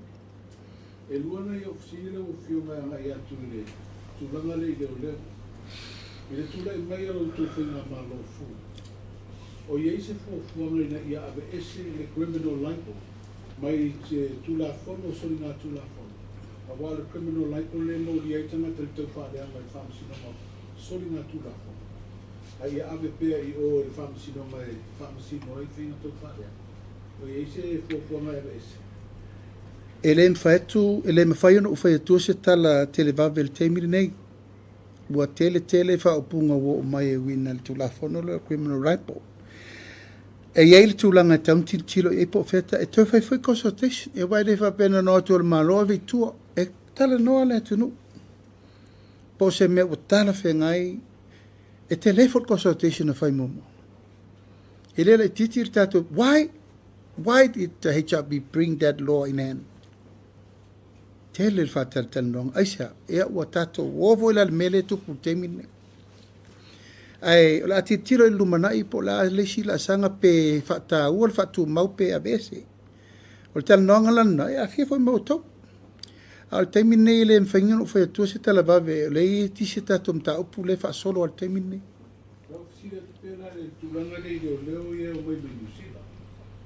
e luana ia ofisile o fiuma nga ia tulanga leo ile tula I mai o tu finga malo fu o ia se fuanga ina ia ave ese le criminal libel mai tula fono solina tula fono a wale criminal libel le mo ia tanga te tau whaare mai whamsinoma soli ngā tūra fo. A ia ave pea I o le whamsinoma e whamsinoma I whina tau whaare. O ia ise fuafuanga e ese. ele mfaitu ele mfai no ufaitu se tala televave le temiri nei ua tele fa opunga wo mai wina le tulafono le criminal ripo e ia le tulanga taunti tilo e po feta e toi fai consultation e vai le fa pena no to le malo vitua e tala no le tunu po se me o tala fengai e telefon consultation fai momo ele le titir tato why did the HRB bring that law in hand? Tele il fatal talong aisha e o tato ovo la mele tu putemine ai la titiro il lumana i po la le sila sanga pe fata o fatu mau pe abese o talong la na ya fi fo mo to al temine le mfenyo fo tu se tala va ve le ti se tato mta o pule fa solo al temine Lo si le pena le tulanga le leo ye o mai binusila.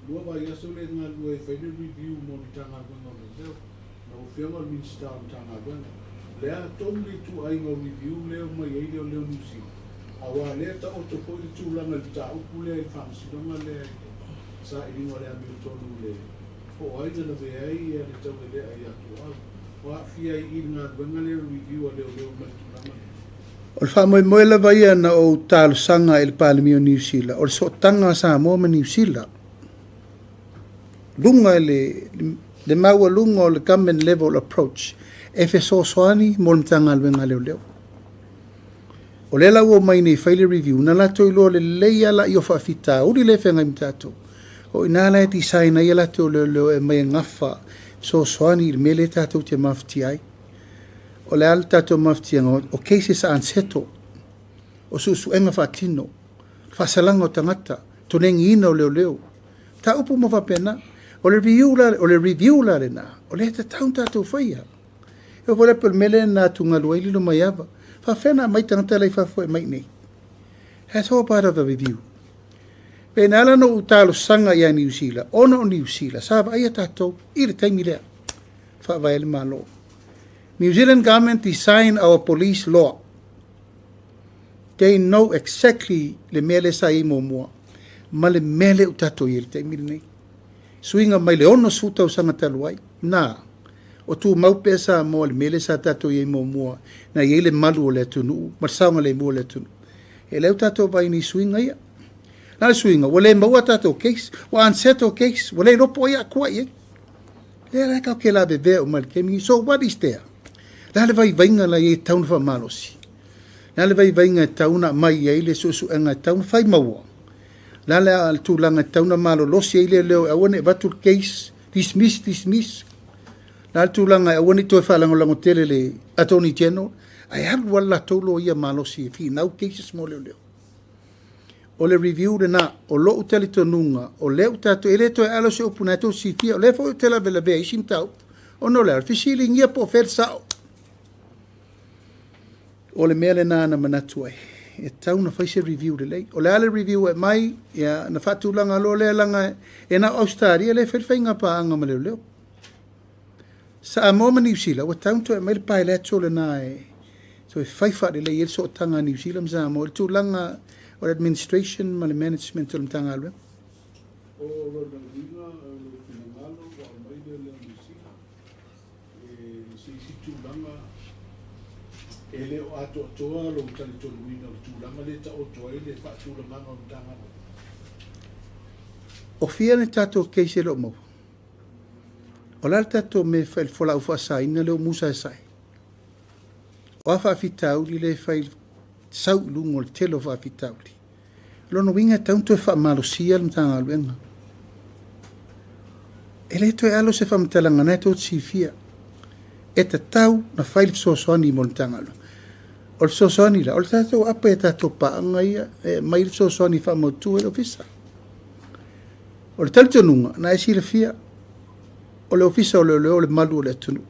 Lua vai aso le nga lua e whaine review mo ni tanga wanga me leo. Na o whianga minsta o tanga wanga. Lea tomu le tu ai ngau review leo mai e leo nusila. Awa lea ta o toko i tulanga le ta upu lea i whamsinonga lea sa i ringa lea mi o tonu le. O aina na vea i e le tau e lea i atu au. Wa fia i nga wanga lea review a leo mai tulanga lea. o le whamoe la vai ana o talo sanga il palemia o New Zealand o le so tanga sa mo ma New Zealand lunga le maua lunga o le government level approach e fe so soani mo le tanga alwenga leo o le la ua mai nei faile review na la toi lo le leia la i o whaafita uri le whenga imtato o ina la e ti saina i la to leo e mai ngafa so soani il mele tato te mafti ai o le ala tatou mafutianga o cases anseto o susuenga fatino fasalanga o tangata tonengi ina o leo ta upu mo fapena o le review la na o le ta taun tatou faia e vole per mele na tunga luaili lo maiava fa fena mai tangata lai fa foi mai nei that's all part of the review pe na la no utalo sanga ya New Zealand ono New Zealand sa va ia tatou i le taimi lea fa vai le malo New Zealand government design our police law. They know exactly le mele sa i mua. Ma le mele utato i le te milne. Suinga mai le ono suta usanga taluai. Na. O tu mau pesa mo le mele sa tato i mua. Na i le malu o le tunu. Marsaunga le mua le tunu. E le utato vai ni suinga ia. Na le suinga. Wale maua tato case. Wa anseto case. Wale ropo ia kua ia. Le reka o ke la bebe o malkemi. So what is there? La le vai vainga la e taun fa malosi. La le vai vainga tauna mai e le susu enga taun fai maua. La le al tulanga tauna malo losi e le leo e wane batul case dismiss. La le tulanga e wane toi falango lango tele le attorney general. Ai halu wala tolo ia malosi e fi nau cases mo leo. O le review de na o lo utali tonunga o le utato e le toi alo se opunato si fia o le fo utela vela vea isim tau. O no le arfisili ngia po fer sao. O le mele na manatu ai e tau na faise review de lei o le ale review e mai ya na fatulanga lo le langa e na Australia le ferfenga pa anga ma leo sa a mo New Zealand o tau to e mai pa le to le na e so e faifa de le so tanga New Zealand za mo tu langa o administration ma le management o tanga alwe o lo na linga lo finangalo o mai de le New Zealand e si tu langa ele o ato toa lo tali to luina o tulanga le ta o toa ele fa tulanga o tanga o fia ne tato keise lo mo o la tato me fa il fola ufa sai na le musa sai o fa fitau le fa il sau lungo il telo fa fitau lo no winga tanto fa malosia le tanga alwenga ele to e alo se fa mtalanga na to si fia e te tau na fa il so soani mo tanga o le sosoani la, o le tatou apa e tatou paanga ia, e mai le sosoani wha mautu e le ofisa. O le talitonunga, na e sila fia, o le ofisa o le malu o le atunu.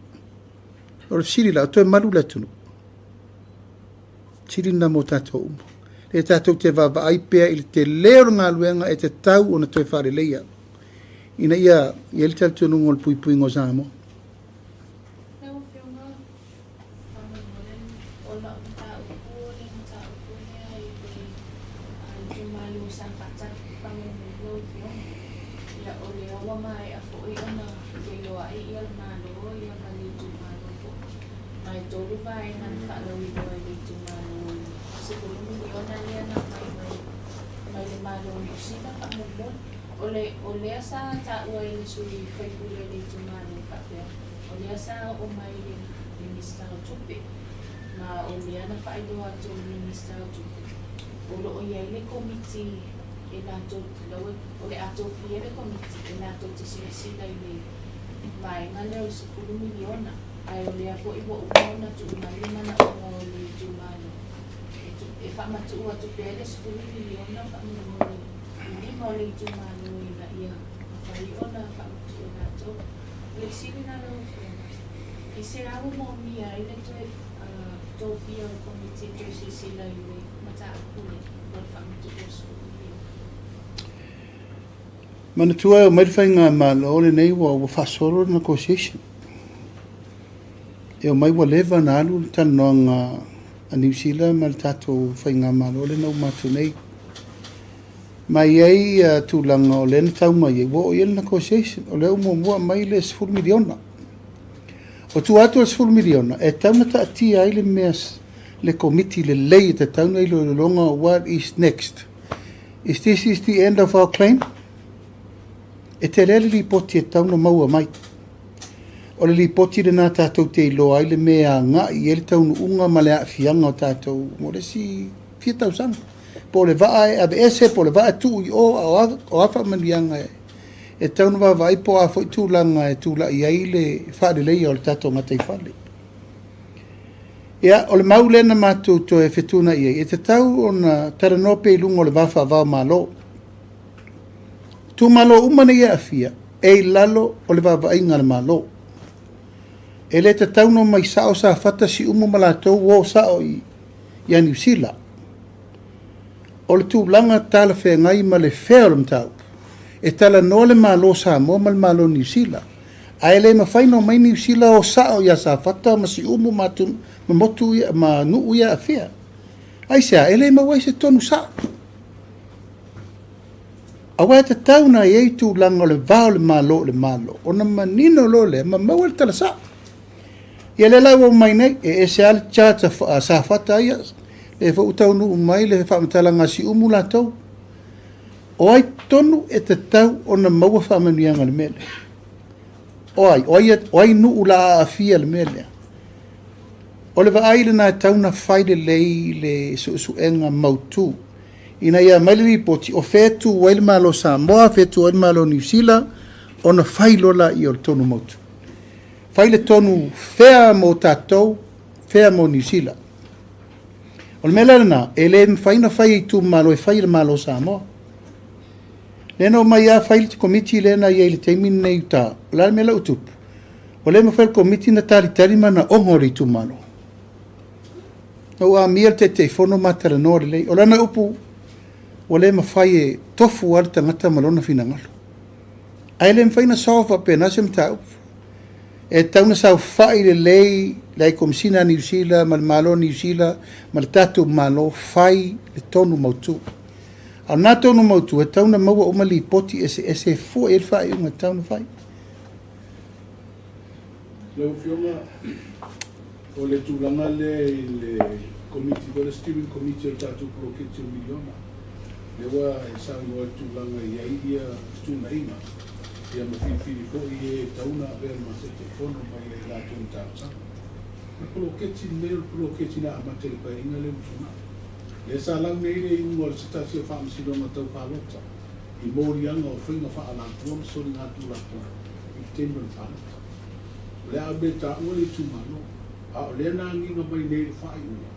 O le siri la, o toe malu le atunu. Siri na mo tatou umo. Le tatou te vava aipea ili te leo ngā luenga e te tau o na toe whare leia. Ina ia, i le talitonunga o le pui ngo zamo. Ya ole awa mai a fo I ona FEILOAIGA le malo ia mali tu malo fo. Mai tolu vai nan fa lo I lo I tu malo. Se ko ni ona le na mai le malo ni sina pa mo. Ole asa ta ua I sui fai kule le tu malo pa pe. Ole asa o mai le minister tupe. Ma ole ana fa I do atu minister tupe. Olo o ia le committee e nato lawe ole ato pia le committee e nato te sila I mai ngale o se 10 miliona ai ole a po I bo una tu mali mana o le tu malo e fa matu o tu pia le 10 miliona fa mo ni mo le tu malo ina ia fa I ona fa tu nato le sili na lo e se avo mo mia ile to pia o committee to sila I mata pule por fa matu o Mana tua o mairwhainga malo le nei wa whasoro na negotiation. E o mai wa lewa na alu tanoanga a New Zealand ma le tato whainga malo le nau matu nei. Mai ei tūlanga o le na tau mai e wa o iel negotiation. O leo mua mai le 10 miliona. O tu atu le 10 miliona e tau na ta ati ai le meas le committee le lei te tau na ilo le longa what is next. Is this is the end of our claim? E te lele li poti e tauna maua mai. O le li poti le nā tātou te ilo ai le mea ngā I ele taunu unga ma le AFIOGA o tātou mo le si fia tau sanga. Po le vaa e abe ese, po le vaa tu I o afa manianga e taunu vaa vai po a fo I tūlanga e tūla I ai le whaare lei o le tātou ngata I whale. Ia, o le maulena mātou to e whetuna I ai. E te tau o na taranope I lungo le wafa vau malo. Tu malo umane ia afia, e lalo o le vavainga le malo. E le te tauno mai sao sa fata si umu malatou o sao I New Zealand. O le tūlanga tala whea ngai ma le whea o le mtau. E tala no le malo sa mo ma le malo New Zealand. A e le mawhaino mai New Zealand o sao ia sa fata ma si umu matun ma motu ia ma nuu ia afia. Ai sea, e le mawai se tonu sao. Awa te tauna I ei tūlanga le vao le malo. Ona manino lo le ma maua le tala sa. Ia le lau o mai nei e se ale tjata sa fata ia. Le fa utaunu umai le whamatalanga si umu la tau. O ai tonu e te tau ona maua whamanuianga le mele. O ai nu ula a fia le mele. O le va aile na tauna whaile lei le suenga mautu. Ina ia maili poti o fetu waile malo Samoa, fetu waile malo New Zealand, ona whailola I o tonu motu. Whaile tonu whea mo tātou, whea mo New Zealand. O le mele na, e le mwhaina whai I tu malo e whaile malo Samoa. Lena o mai a whaile te komiti lena I le teimine nei uta, o la mele utupu. O le mwhaile komiti na tari mana ongori tu malo. O a mia te whono matara nore lei, o lana upu, o le mawhai e tofu ar tangata malona fina ngalo. Ai le mwhaina sofa pena se mtau. E tauna sau whai le lei komisina New Zealand, ma le malo New Zealand, ma le tatu malo whai le tonu mautu. Au nā tonu mautu e tauna maua o mali poti ese fo e whai unga tauna whai. Leo whionga o le tūlanga le committee, o le steering committee o tātou proketio miliona. Lewa e sango tūlanga ia tūna inga. Ia mawhiwhiri ko I tauna rea ma se te whono mai le lātou tātsa. Na proketi neo proketi na amate pa inga le mtuna. Le sa lang nei le ingo le sitasi o whaamsino ma tau pālota. I mōri anga o whinga whaalantua sori ngā tūlako. I tenman whalata. Le a me ta ua le tūmano. A o le nā nginga mai nei le whai ua.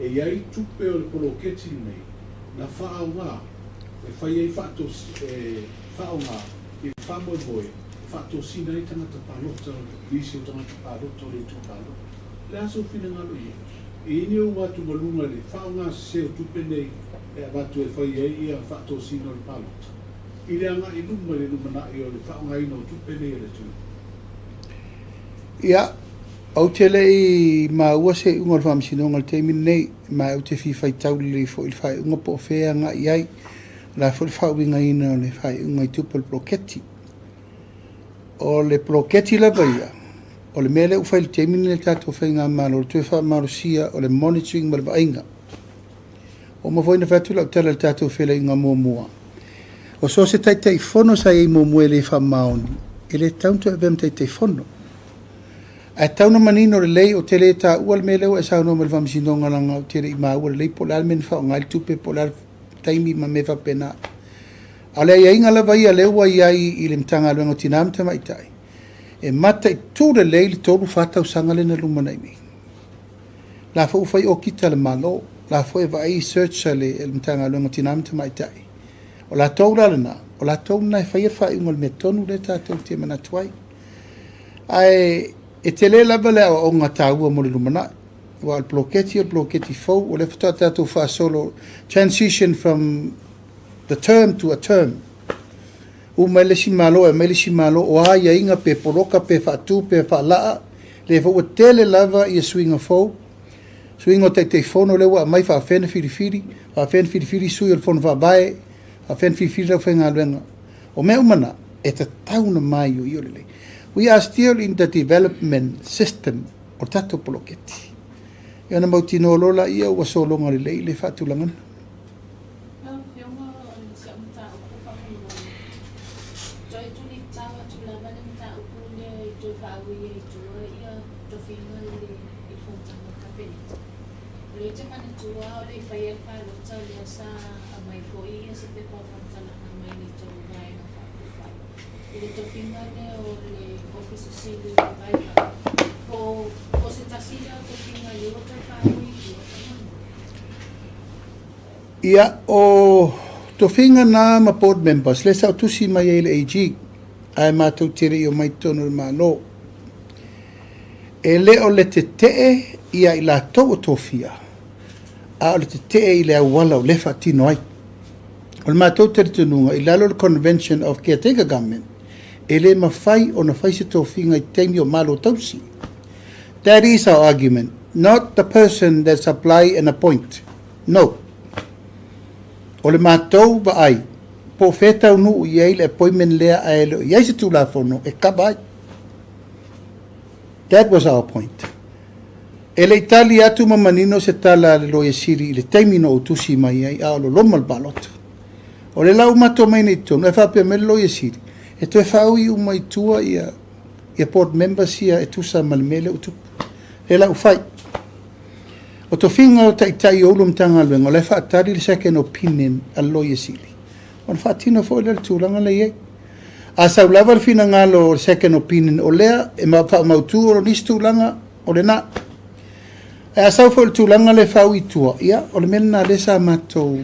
E iai tupe o le proketi nei. Na whaaunga, e whai ei whaunga, I whamoe whato sina I tangata pālota, lisi o tangata pālota o le tū pālota. Le aso whina ngalo ia. E ini o watu malunga le whaunga se o tupe nei, e watu e whai ei ia whato sina o le pālota. I le anga I luma le lumana I o le whaunga ina o tupe nei e le tū. Ia, au te lei ma ua se unga le whaamsinonga le teimi nei, ma au te whiwhai tauli le fo I le whai unga po whea nga I ai. la fu fa winga ina o le fai unga tupu le ploketi. O le ploketi la baia, o le mele ufai le temini le tato fai ngā malo, le tue wha marosia o le monitoring ma le vainga. O mafoina fatu la utala le tato fai le inga mua. O so se tai tai fono sa ei mua le wha maoni, e le tauntu e vem tai tai fono. A tauna manino le lei o te le ta ua le mele o e sa no me le whamsinonga langa o te re i maa ua le lei po le almen wha o ngai tupe po le taimi ma me wha pena. A le ia inga lawa ia le ua iai i le mtanga luenga tinam te maitai. E mata i tū le lei li tōru whatau sanga le na lumana i mi. La fo ufai o kita le malo, la fo e vai search le mtanga luenga tinam te maitai. O la tōra le na, o la tōna e whaia whai unga le me tonu le tātou te mana tuai. Ai, e te le lava le o ngā tāua mo le lumana. Wa al bloketi fau, o le whata tātou wha solo transition from the term to a term. U mai le si malo o aia inga pe poroka pe whatu pe whalaa, le whau tele lava i a swinga fau. Swinga te te whono lewa a mai wha whena whirifiri sui o whono wha bae, wha whena whirifiri lau whenga luenga. O me umana, e ta tauna mai o i olele. We are still in the development system o tato poloketi. Iana mau tino lola ia ua solonga le lei le whatulangan. Ia o to finga na ma board members le sa tusi mai ele AG ai mātou tere i o mai tonu le malo e le o le te ia i la tau o tofia a o le te i le awala o le whatino ai o le mātou tere tununga i lalo le Convention of Caretaker Government e le mawhai o na whai se tofinga i teimi o malo tausi. That is our argument, not the person that's apply and appoint. No. O le mātou ba ai, po whetau nu i ei le appointment lea a elo, i eise tū la whono, e kaba ai. That was our point. E le itali atu mamanino se tala le loia siri, le teimino o tusi mai ai, a o lo loma le balota. O le lau mato mai nei tonu, e whapea me le loia siri. E to e whau i umai tua ia board members ia e tusa malimele o tupu. E lau whai. O to whinga o tai o ulum tanga luenga, o le whaatari le second opinion a loia sili. O na whaatino fo le tūranga le iei. A sau lava le whina ngalo o second opinion o lea, e mautu o nis tūranga o le na. E a sau fo le tūranga le whau i tua, ia, o le mena le sa matou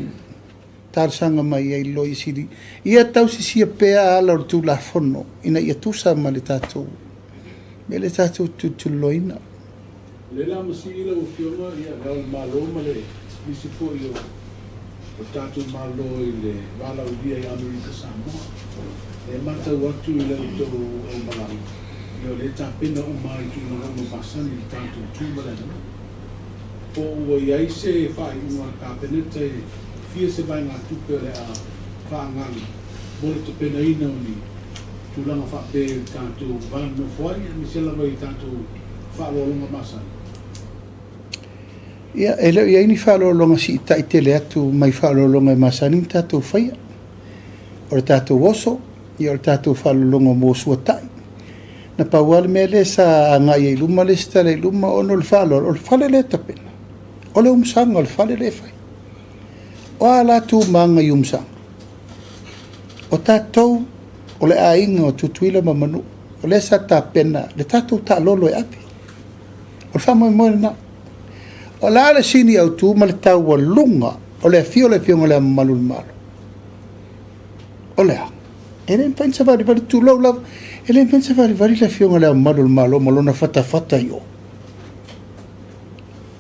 tarsanga mai ai loia sili. Ia tau si sia pea ala o tū la fono, ina ia tusa ma le tātou. Me le tātou tu loina. Le la masira o fiona ia lau malo ma le nisi po i o tātou malo i le wala ulia i Amerika Samoa. E matau atu i le uto o malai. I o le tāpena o mai tu na rama pasani i tātou tūmalena. Po ua i aise e whai ua kāpeneta e fia se vai ngā tupe le a whaangani. Mole te pena ina o ni tūlanga whape tātou vana whai, ni sela vai tātou whaalolonga masani. Ia, e leo ia ini whaalolonga si ita i tele atu mai whaalolonga e masani tātou whaia. O le tātou oso, i o le tātou whaalolonga mō suatai. Na pauale mea le sa ngai e luma le sta le luma ono le whaalolo, o le whale le tapena. O le umsanga, o le whale le whai. O a la tū maanga i umsanga. O tātou, o le ainga o tutuila mamanu, o le sa tā pena, le tātou tā lolo e api. O le whamoe moe na. O la le sini au tū ma le tau wa lunga, o le fio le fionga le malu le malu. O lea. E le mpensa vari tū lau lau, e le mpensa vari le fionga le malu le malu, malona fata yo.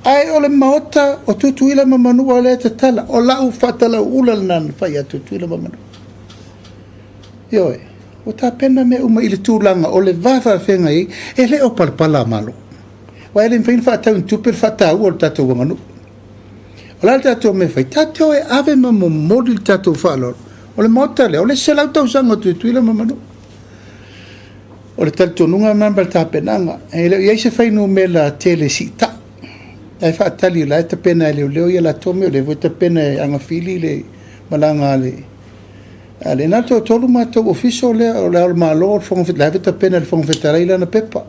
Ai o le maota o tutuila mamanu o le te tala, o lau fata lau ula le nan fai a tutuila mamanu. Ioe, o tā pena me uma i le tūlanga o le vāwha whenga i, e le o palpala malu. Wa ele mfain fa tau tupe fa tau o tato wanganu. Ola tatou me fai tatou e ave ma mo modil tatou whaalor. O le motale, o le selau tau sanga tuila mamanu. O le taltonunga mambal tapenanga. E le iai se whainu me la tele sita. Ai whaatali la e tapena e leo ia la tome o le voi tapena e anga fili le malanga le. Ale nato tolu matou ofiso le o le al malo o fonga fit lave tapena le fonga fitarai lana pepa.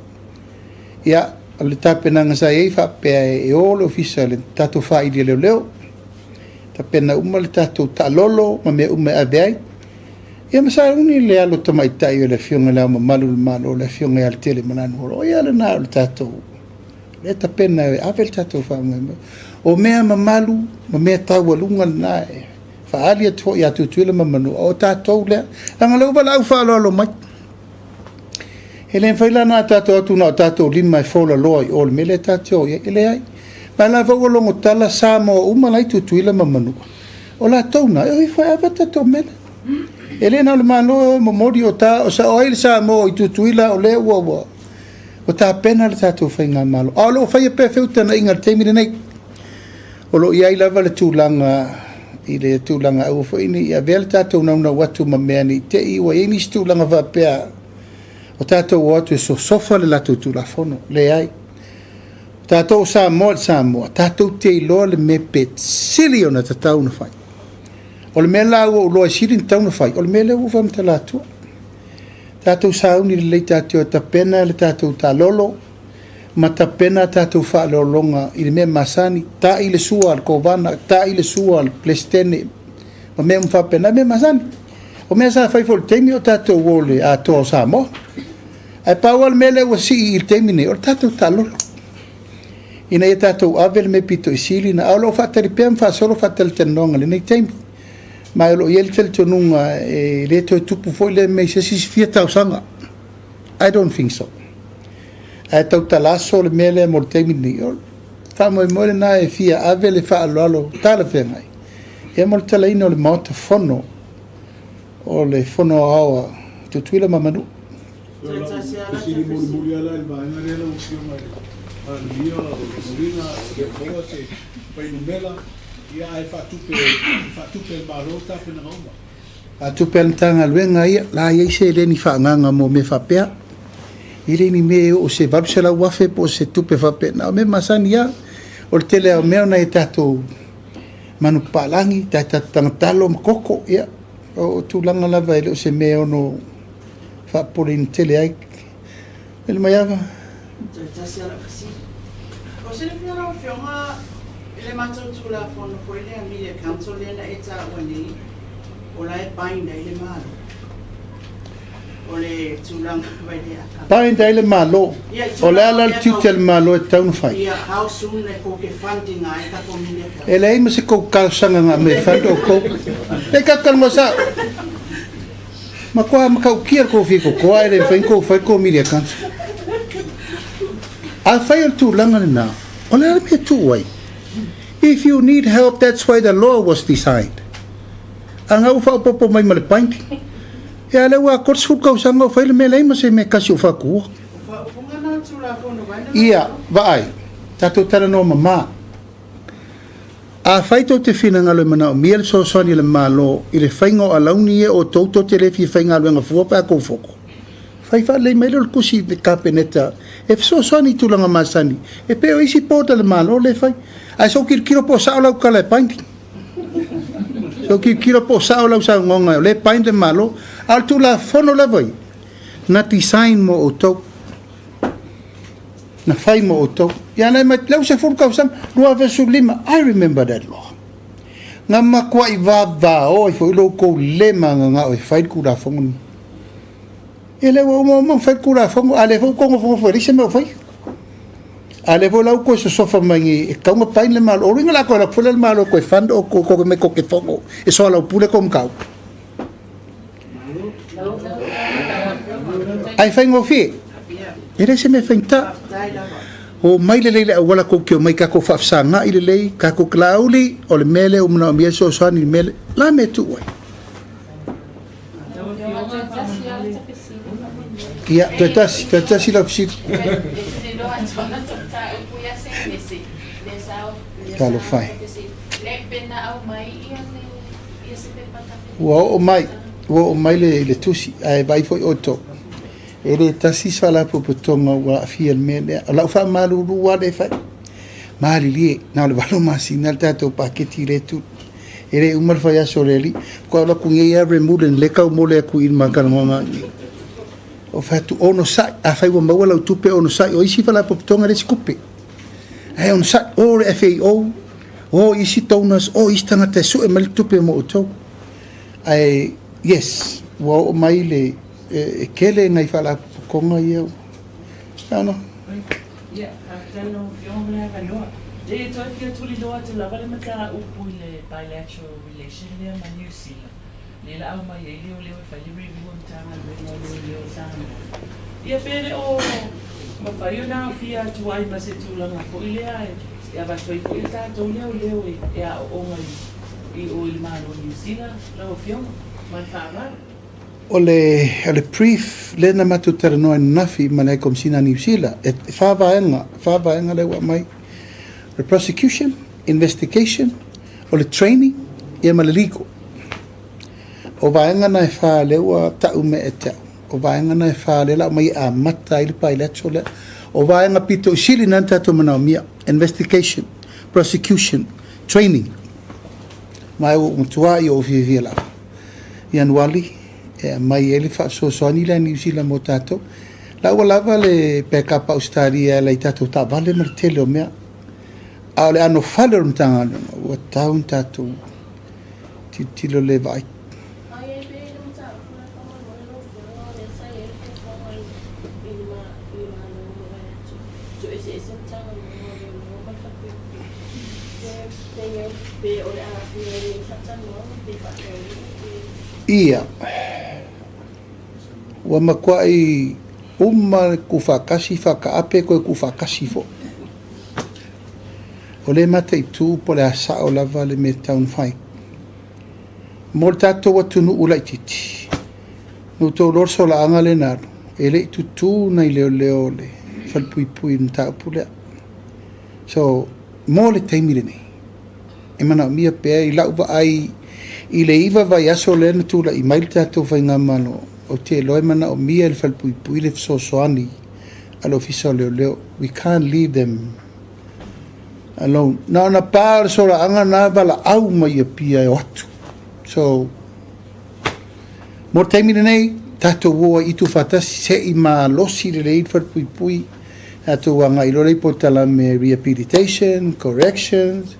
Ia o le tapenanga sa ei whapea e o le ofisa le tatou whaidi leo. Tapena uma le tatou talolo ma me uma aveai. Ia masa uni le alo tamaitai o le fionga le ama malu le malo le fionga e al tele mananu o ia le na o le tatou. Le tapena e ave le tatou whaamui. O mea mamalu, ma mea tau alunga na e. Whaali atua i atu tuila mamanu. O tatou lea. Anga lau wala au whaalo mai. Hele whaila na tatou atu na o tatou lima e whola loa i ole mele tatou. Ele ai. Ma la vau longo tala sa mo umalai tutuila mamanu. O la tauna, e whai ava tatou mele. Ele na le malo mo mori o ta, o sa oil sa mo i tutuila o le ua. O ta pena le tatou whai ngā malo. O lo whai e pewheuta na inga teimire nei. O lo iai lava le tūlanga, i le tūlanga au whaini, i a vele tatou nauna watu ma mea ni te iwa, i nis tūlanga whapea. O tatou watu e so sofa le latou tūlafono, le ai. Tatou Samoa, tatou te iloa le me petsili o na tatau na whai. O le mea lau o loa sirin tau na whai, o le mea leu uwam ta latua. Tatou sauni le lei tatou tapena le tatou ta lolo, ma tapena tatou wha leolonga i le mea masani, ta i le sua al kovana, ta i le sua al plestene, ma mea mwhapena, mea masani. O mea sa whai fol teimi o tatou o le a toa Samoa. Ai pau al mea leu si i teimi ne, o tatou ta lolo. Ina ia tatou avel me pito i sili na aulo whaatari pia mwhaasolo whaatari tenonga le nei teimi. Ma alo i ele tonunga e le toi tupu foi le mei se sisi fia tau sanga. I don't think so. Ai tau talaso le mele mo le teimi ni. Whamoe moe na e fia avel e wha alo tala whengai. E mo le talaina o le maota fono o le fono awa tutuila mamanu. Sili muri ala il vaenga rela o kio mai. Alia o Molina o Boa se pai numela ia ai fatupe balota pena ngoma atupe tanga luenga ia la ia se le ni fanga mo me fapea ile ni me o se va se la wafe po se tupe fape na me masania o tele o me na tato manu palangi tata talo koko ia o tu langa la vai o se me no fa por in tele ai el maiava O se le whiara o whionga le matou tula whono koe le Amelia Council le na eta wani o la e paina i le malo. O le tulanga vai le aka. Paina i le malo. O le ala le tutel malo e taunu fai. Ia, how soon le ko ke funding ai ta ko Amelia Council. E le ima se kou kalsanga nga me fando o kou. Le kakal mo sa. Ma koa makau kia kou fiko koa e le whain kou whai kou Amelia Council. I failed to learn now. Oh, let me two way. If you need help, that's why the law was designed. Ang au fa popo mai mal paint. Ya le wa kors fu kau sanga fa le mele ma se me kasi fa ku. Ia, vai. Tato tala no mama. A faito te fina ngalo mana miel so so ni le malo i le faingo alauni o toto te le fi fainga lo nga fu pa ko foko. Fa le mele o kusi de kapeneta. E so ni tulanga masani. E peo isi pota le malo le fai. Ai so kiro po sa la kala painting. So kiro po sa la sa ngonga le paint le malo al tu la fono la vai. Na design mo o to. Na fai mo o to. Ya na ma lau se fur kausam rua versu lima. I remember that law. Nga makwa i va o i fo lo ko lema nga o fai ku la fongo. Ele o fai cura fongo ale fo kongo fongo fo rise me fai ale vo lau ko so sofa mangi e kaunga pain le mal o ringa la ko la fole le mal ko fando ko me ko ke fongo e so la pule kom kau ai fango fi ele se me fenta o mai le wala ko ke mai ka ko fa sanga ile le ka ko klauli o le mele o mna mi so so ni mele la me tu Ia, tuatasi la fisik. Kalau fai. Ua o mai le tusi ai vai foi oto. Ele tasi sala popotonga ua afia me le la fa malu ua le fa. Mali li na le valo masina tato paketi le tu. Ele umar fa ya soreli ko la kunye ya remulen le ka mo le ku in makanonga. O fa tu ono sa a fa ua mawala tupe ono sa o isi fala popotonga le skupe. Ai ono sa o le FAO o isi tonas o istanga te su e mal tupe mo to. Ai yes, wa mai le kele ngai fala konga ia. Ano? Ya, tano fiona va no. De to fia tuli do atu la vale mata upu le bilateral relation le ma New Zealand. Le la ma ye le fa libre mo tanga le sana. Ia pere o ma fa yo na fia tu ai ma se tu la fo ile ai. Ya va foi foi ta to leo ya o ngai I o il ma New Zealand la fiona. O le brief le na matutara noa nafi malai komsina New Zealand e whāwaenga le wa mai the prosecution, investigation o le training e ma le legal o vaenga na e wha le ua tau me e tau o vaenga na e wha le la mai a mata ili pai le tole o vaenga pito usili nan tato manao mia investigation, prosecution, training mai o mutua I o vivia la Januari mai ele fa so ni la New Zealand mo tato la wala le peka pa Australia la tato ta vale martele o mea ale ano faler mtanga o taun tato tilo le vai Ia wa makwai umma kufakasi fakaape ko kufakasi fo ole mate tu po le asa o lava le me town fai moltato watunu ulaititi no to lor sola anga le naro ele tu na leo le fal pui nta pula so mole taimire ni e mana mia pe I lauva ai I le iwa vai aso le na tula I mail tato vai ngā mano o te loe mana o mia le falpui le fsosoani alo fisa leo we can't leave them alone na ona pār sola anga na vala au mai a pia e atu so mo taimine nei tato woa I tu fatasi se I ma losi le leid falpui tato wanga I lorei potala me rehabilitation corrections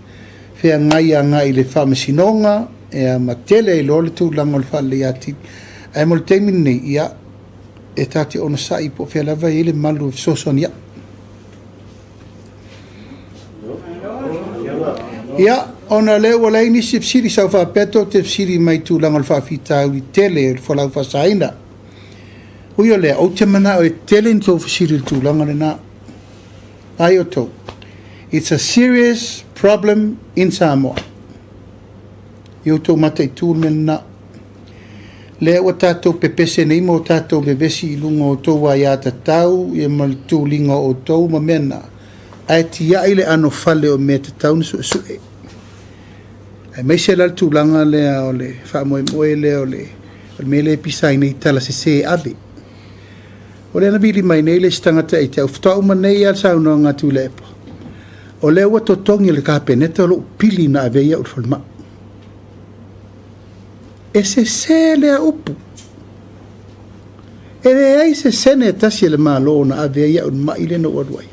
fea ngai a ngai le whamasinonga e a matele I lole tu lango le whale ati e mo le teimine nei ia e tati ono sai po fea lava I le malu soson ia ia ona le wala ini sifsiri sau whapeto te fsiri mai tu lango le whawhita uli tele le whalau whasaina hui o lea o te mana o e tele ni tau fsiri tu lango le na ai o tau it's a serious problem in Samoa Yo tau mata I tū mena lea wa tātou pepese nei mo tātou bevesi I lunga o tau wa ia tatau I mal tū linga o tau ma mena ai tia ile ano fale o me tatau ni su e ai mai se lal tūlanga lea o le whamoe lea o le mele pisai nei tala se ave o le nabili mai nei le stangata I te au ftau ma nei al sauna ngā tū lepa o lea wa totongi le kāpeneta lo pili na aveia o falma e se lea upu e le ai se sene tasi le malo na aveia o maile no waruai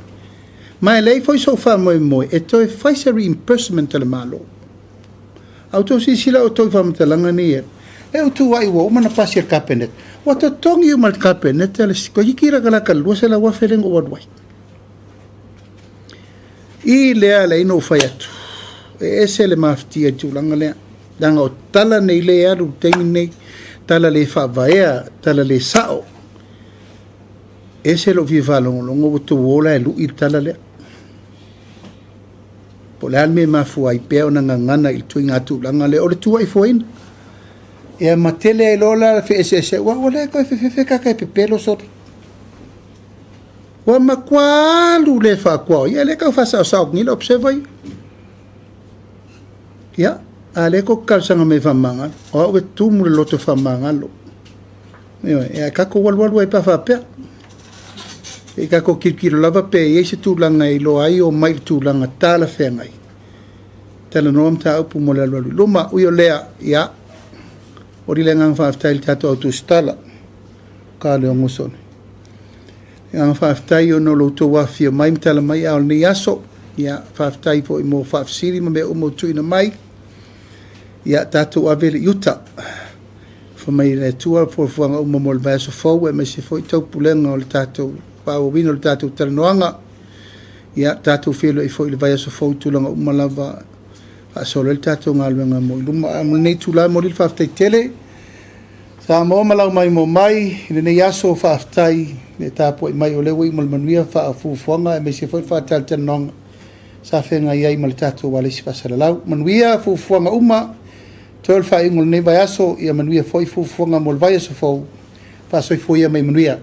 mai lei foi so fa moi e toi fai se reimbursement le malo auto si sila o toi fa mtalanga ni e o tu ai wo mana pasi el kapenet o to tongi o mal kapenet le ko yikira kala kalua se la wa felengo waruai I lea le ino fai atu e ese le maftia tu langa lea danga o tala nei le aru tengi nei tala le whavaea tala le sao ese lo viva longo tu wola e lu I tala lea po le alme mafua I peo na ngangana I tui ngatu langa le o le tua I foina e a matele e lola fe ese wa wale ko fe kaka e pepelo sota wa makwalu le fa kwa ia le ka fa sa sa ni lo observa ia ale ko kalsanga me famanga o we tu mu loto famanga lo e ka ko walwal pa fa pe e ka ko kirkiro lava pe e se tu langa I lo ai o mai tu langa tala fengai tala nom ta upu mo lalo lo ma u yo lea ia o ri lenga fa style tato TUSITALA ka le ngosone yang fa style no lo to wa fi mai tala mai al ni aso ia fa style fo mo fa siri me o mo tu ina mai ia tato avele yuta fa mai le tua fo fuanga o mo le vaso fo e me se foi tau pulenga o le tato pa o vino le tato talanoanga ia tato felo I foi le vaso fo tulanga o malava a solo le tato ngalwenga mo luma nei tula mo le fa tele sa mo malau mai mo mai le nei aso fa tai le tapo mai o le wi mo manuia fa fu fuanga e me se foi fa talanoanga sa fenga ia I le tato wale si fa salalau manuia fu fuanga uma tol fa ingol nei vaso ia manuia foi fu fuanga mo le vaso fo fa soi foi ia mai manuia